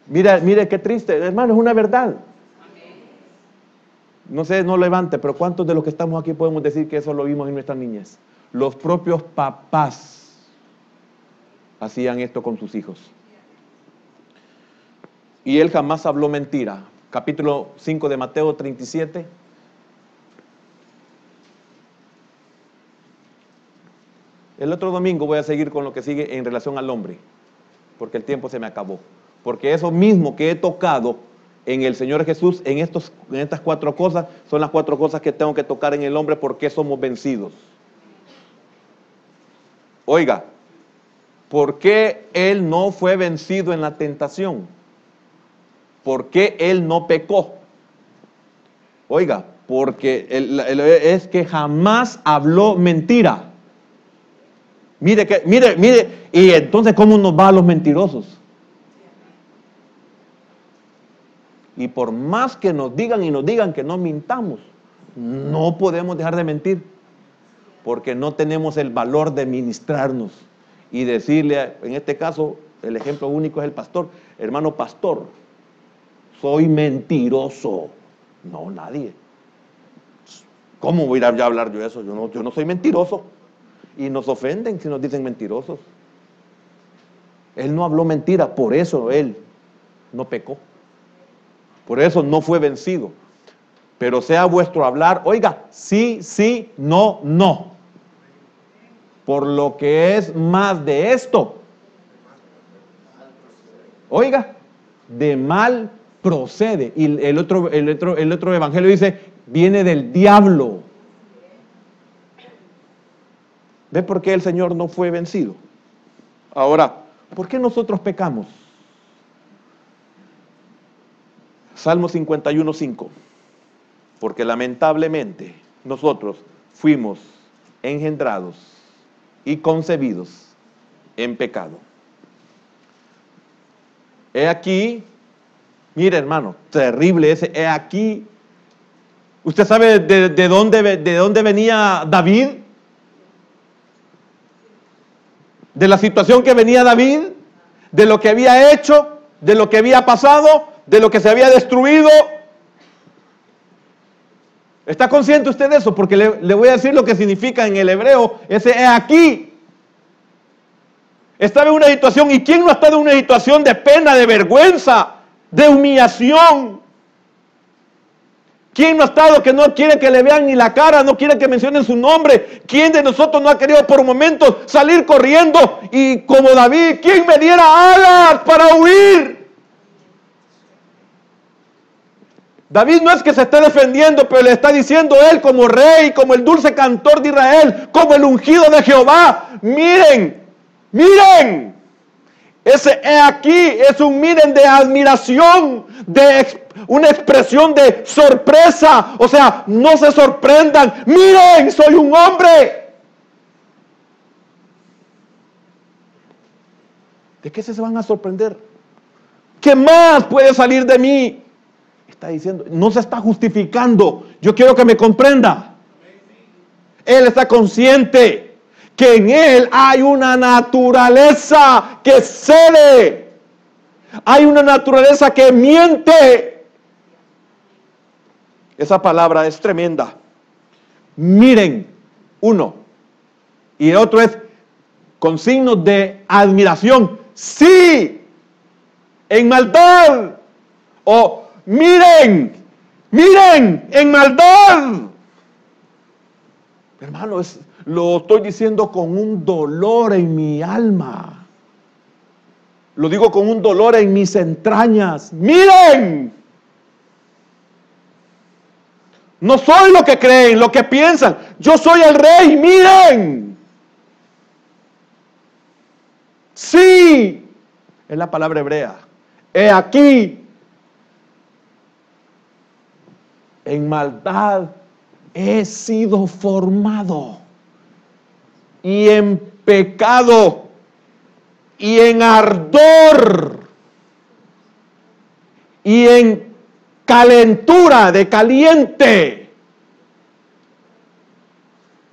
Mire qué triste, hermano, es una verdad. No sé, no levante, pero ¿cuántos de los que estamos aquí podemos decir que eso lo vimos en nuestras niñez? Los propios papás hacían esto con sus hijos. Y él jamás habló mentira. Capítulo 5 de Mateo 37. El otro domingo voy a seguir con lo que sigue en relación al hombre, porque el tiempo se me acabó. Porque eso mismo que he tocado en el Señor Jesús, en estas 4 cosas, son las 4 cosas que tengo que tocar en el hombre porque somos vencidos. Oiga, ¿por qué él no fue vencido en la tentación? ¿Por qué él no pecó? Oiga, porque es que jamás habló mentira. Mire, y entonces ¿cómo nos va a los mentirosos? Y por más que nos digan que no mintamos, no podemos dejar de mentir, porque no tenemos el valor de ministrarnos y decirle, en este caso, el ejemplo único es el pastor, hermano pastor, soy mentiroso. No, nadie. ¿Cómo voy a ir a hablar yo eso? Yo no soy mentiroso. Y nos ofenden si nos dicen mentirosos. Él no habló mentira, por eso él no pecó. Por eso no fue vencido. Pero sea vuestro hablar, oiga, sí, sí, no, no. Por lo que es más de esto. Oiga, de mal procede. Y el otro evangelio dice, viene del diablo. ¿Ve por qué el Señor no fue vencido? Ahora, ¿por qué nosotros pecamos? Salmo 51:5. Porque lamentablemente nosotros fuimos engendrados y concebidos en pecado. He aquí, mire hermano, terrible ese, he aquí. ¿Usted sabe de dónde venía David? De la situación que venía David, de lo que había hecho, de lo que había pasado, de lo que se había destruido. ¿Está consciente usted de eso? Porque le voy a decir lo que significa en el hebreo ese he aquí. Estaba en una situación, ¿y quién no ha estado en una situación de pena, de vergüenza, de humillación? ¿Quién no ha estado que no quiere que le vean ni la cara, no quiere que mencionen su nombre? ¿Quién de nosotros no ha querido por momentos salir corriendo y como David, quién me diera alas para huir? David no es que se esté defendiendo, pero le está diciendo él como rey, como el dulce cantor de Israel, como el ungido de Jehová. Miren, miren, ese he aquí es un miren de admiración, de una expresión de sorpresa. O sea, no se sorprendan, miren, soy un hombre. ¿De qué se van a sorprender? ¿Qué más puede salir de mí? Está diciendo, no se está justificando. Yo quiero que me comprenda. Él está consciente que en él hay una naturaleza que cede. Hay una naturaleza que miente. Esa palabra es tremenda. Miren, uno. Y el otro es con signos de admiración. Sí, en maldad. O miren, miren, en maldad. Hermano, lo estoy diciendo con un dolor en mi alma. Lo digo con un dolor en mis entrañas. Miren. No soy lo que creen, lo que piensan. Yo soy el rey, miren. Sí, es la palabra hebrea. He aquí. En maldad he sido formado, y en pecado, y en ardor, y en calentura de caliente,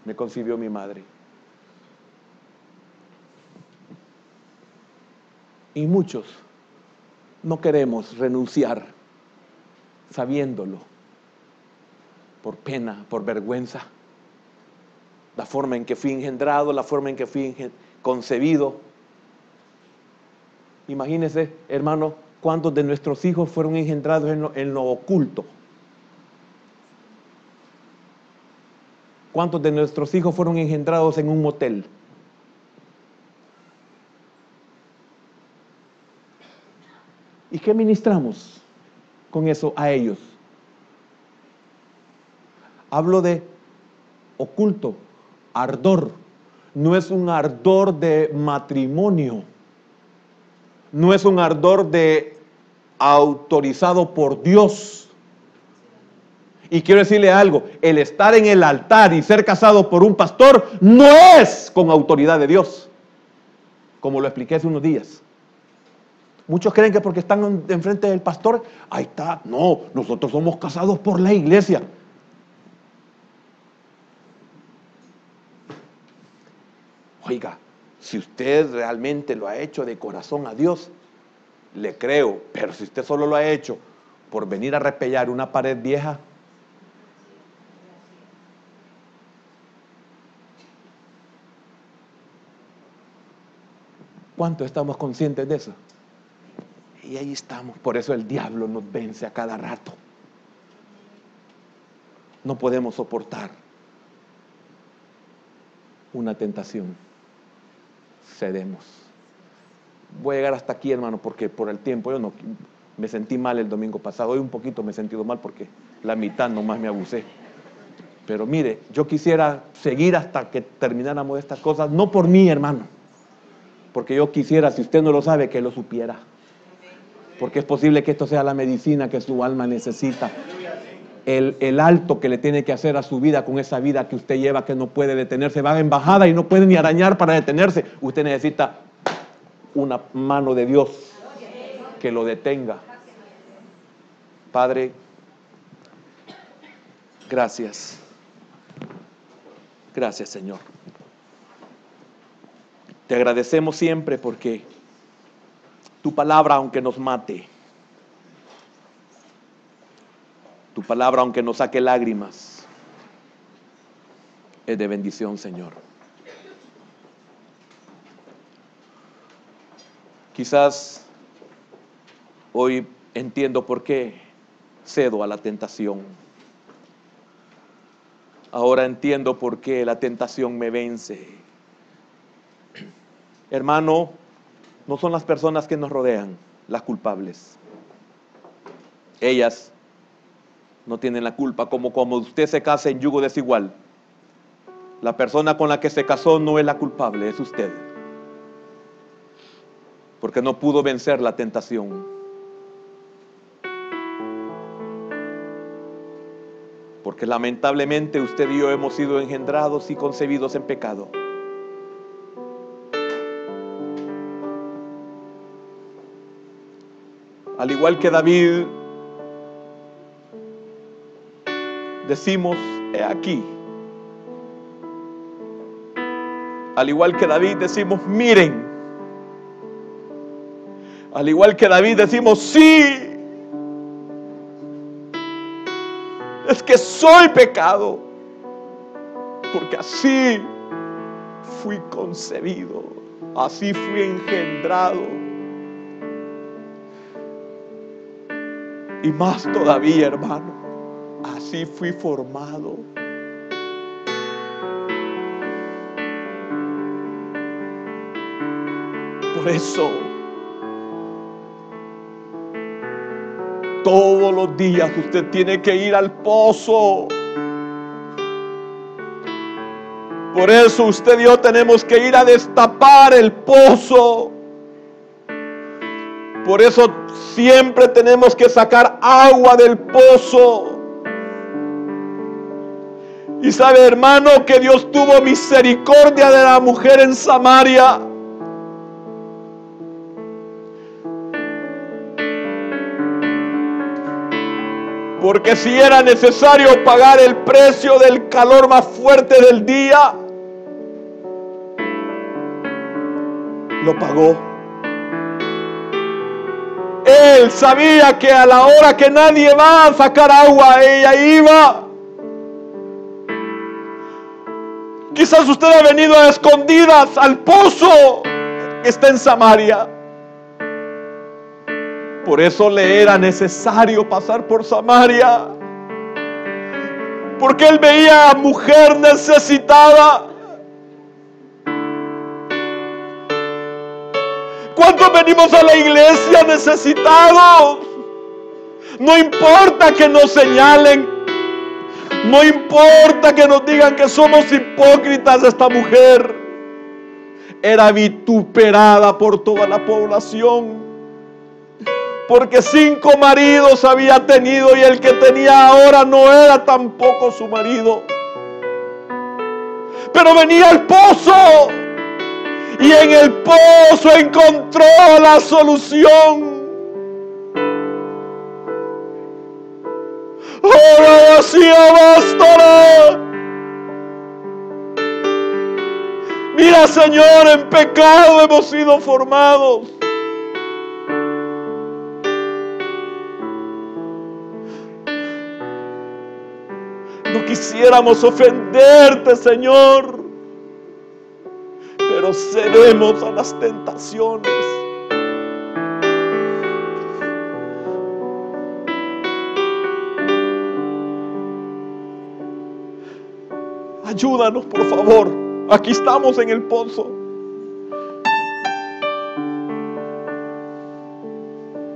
me concibió mi madre. Y muchos no queremos renunciar sabiéndolo, por pena, por vergüenza, la forma en que fui engendrado, la forma en que fui concebido. Imagínense, hermano, cuántos de nuestros hijos fueron engendrados en lo oculto. ¿Cuántos de nuestros hijos fueron engendrados en un motel? ¿Y qué ministramos con eso a ellos? Hablo de oculto, ardor. No es un ardor de matrimonio. No es un ardor autorizado por Dios. Y quiero decirle algo, el estar en el altar y ser casado por un pastor no es con autoridad de Dios, como lo expliqué hace unos días. Muchos creen que porque están enfrente del pastor, ahí está. No, nosotros somos casados por la iglesia. Oiga, si usted realmente lo ha hecho de corazón a Dios, le creo, pero si usted solo lo ha hecho por venir a repellar una pared vieja, ¿cuánto estamos conscientes de eso? Y ahí estamos, por eso el diablo nos vence a cada rato. No podemos soportar una tentación. Cedemos. Voy a llegar hasta aquí, hermano, porque por el tiempo yo no me sentí mal el domingo pasado. Hoy un poquito me he sentido mal porque la mitad nomás me abusé. Pero mire, yo quisiera seguir hasta que termináramos estas cosas, no por mí, hermano, porque yo quisiera, si usted no lo sabe, que lo supiera. Porque es posible que esto sea la medicina que su alma necesita. El alto que le tiene que hacer a su vida con esa vida que usted lleva, que no puede detenerse, va en bajada y no puede ni arañar para detenerse. Usted necesita una mano de Dios que lo detenga. Padre, gracias. Gracias, Señor. Te agradecemos siempre porque tu palabra, aunque nos mate, tu palabra, aunque nos saque lágrimas, es de bendición, Señor. Quizás hoy entiendo por qué cedo a la tentación. Ahora entiendo por qué la tentación me vence. Hermano, no son las personas que nos rodean las culpables. Ellas no tienen la culpa. Como usted se casa en yugo desigual, la persona con la que se casó no es la culpable, es usted. Porque no pudo vencer la tentación. Porque lamentablemente usted y yo hemos sido engendrados y concebidos en pecado. Al igual que David, decimos, he aquí. Al igual que David decimos, miren. Al igual que David decimos, sí. Es que soy pecado. Porque así fui concebido. Así fui engendrado. Y más todavía, hermano, así fui formado. Por eso, todos los días usted tiene que ir al pozo. Por eso usted y yo tenemos que ir a destapar el pozo. Por eso siempre tenemos que sacar agua del pozo. Y sabe, hermano, que Dios tuvo misericordia de la mujer en Samaria. Porque si era necesario pagar el precio del calor más fuerte del día, lo pagó. Él sabía que a la hora que nadie va a sacar agua, ella iba. Quizás usted ha venido a escondidas al pozo que está en Samaria. Por eso le era necesario pasar por Samaria. Porque él veía a mujer necesitada. ¿Cuántos venimos a la iglesia necesitados? No importa que nos señalen. No importa que nos digan que somos hipócritas. Esta mujer era vituperada por toda la población. Porque 5 maridos había tenido y el que tenía ahora no era tampoco su marido. Pero venía al pozo y en el pozo encontró la solución. Ahora decía, basta. Mira, Señor, en pecado hemos sido formados. No quisiéramos ofenderte, Señor, pero cedemos a las tentaciones. Ayúdanos, por favor. Aquí estamos en el pozo.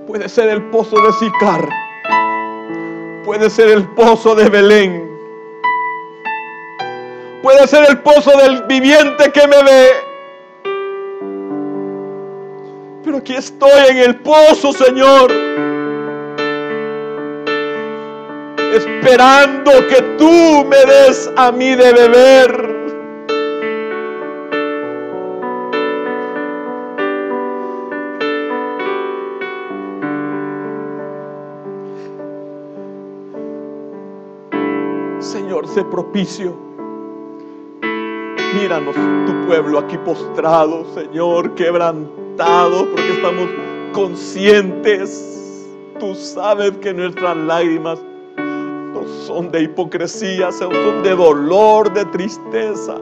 Puede ser el pozo de Sicar. Puede ser el pozo de Belén. Puede ser el pozo del viviente que me ve. Pero aquí estoy en el pozo, Señor, esperando que tú me des a mí de beber. Señor, sé propicio. Míranos, tu pueblo aquí postrado, Señor, quebrantados, porque estamos conscientes. Tú sabes que nuestras lágrimas no son de hipocresía, son de dolor, de tristeza.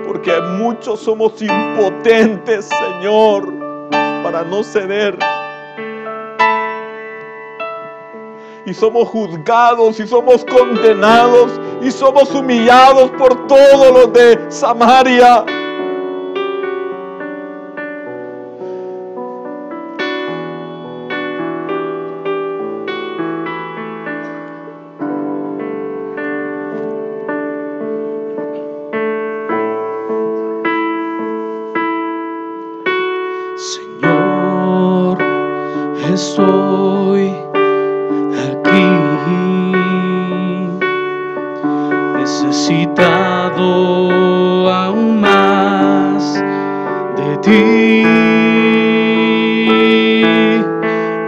Porque muchos somos impotentes, Señor, para no ceder. Y somos juzgados y somos condenados y somos humillados por todos los de Samaria. Señor, estoy aquí, necesitado aún más de ti.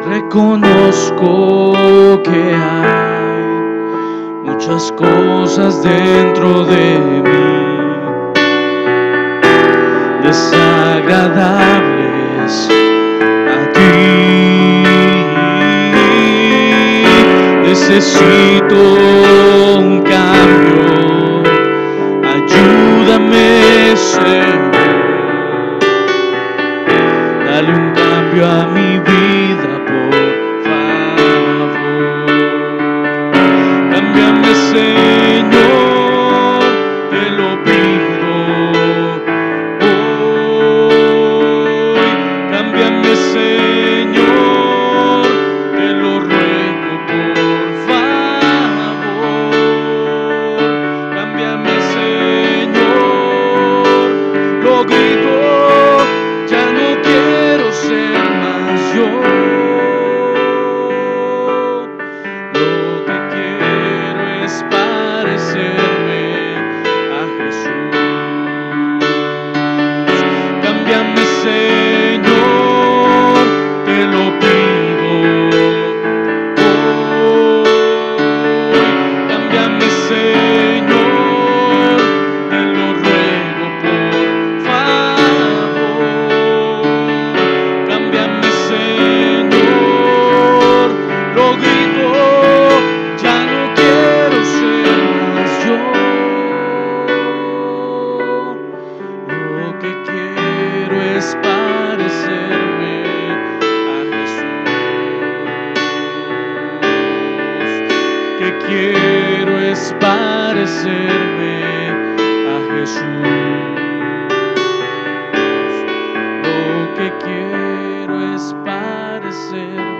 Reconozco que hay muchas cosas dentro de mí desagradables a ti. Necesito un cambio, ayúdame, Señor. Dale un cambio a mi vida, por favor. Cámbiame, Señor, te lo pido hoy. Cámbiame, Señor, te lo ruego, por favor. Cámbiame, Señor, lo grito, ya no quiero ser más yo. Lo que quiero es parecerme a Jesús. Cámbiame, Señor, te lo pido hoy. Cámbiame, Señor, te lo ruego, por favor. Cámbiame, Señor, lo grito, ya no quiero ser más yo. Lo que quiero es parecerme a Jesús. Que quiero es parecerme a Jesús. Lo que quiero es parecerme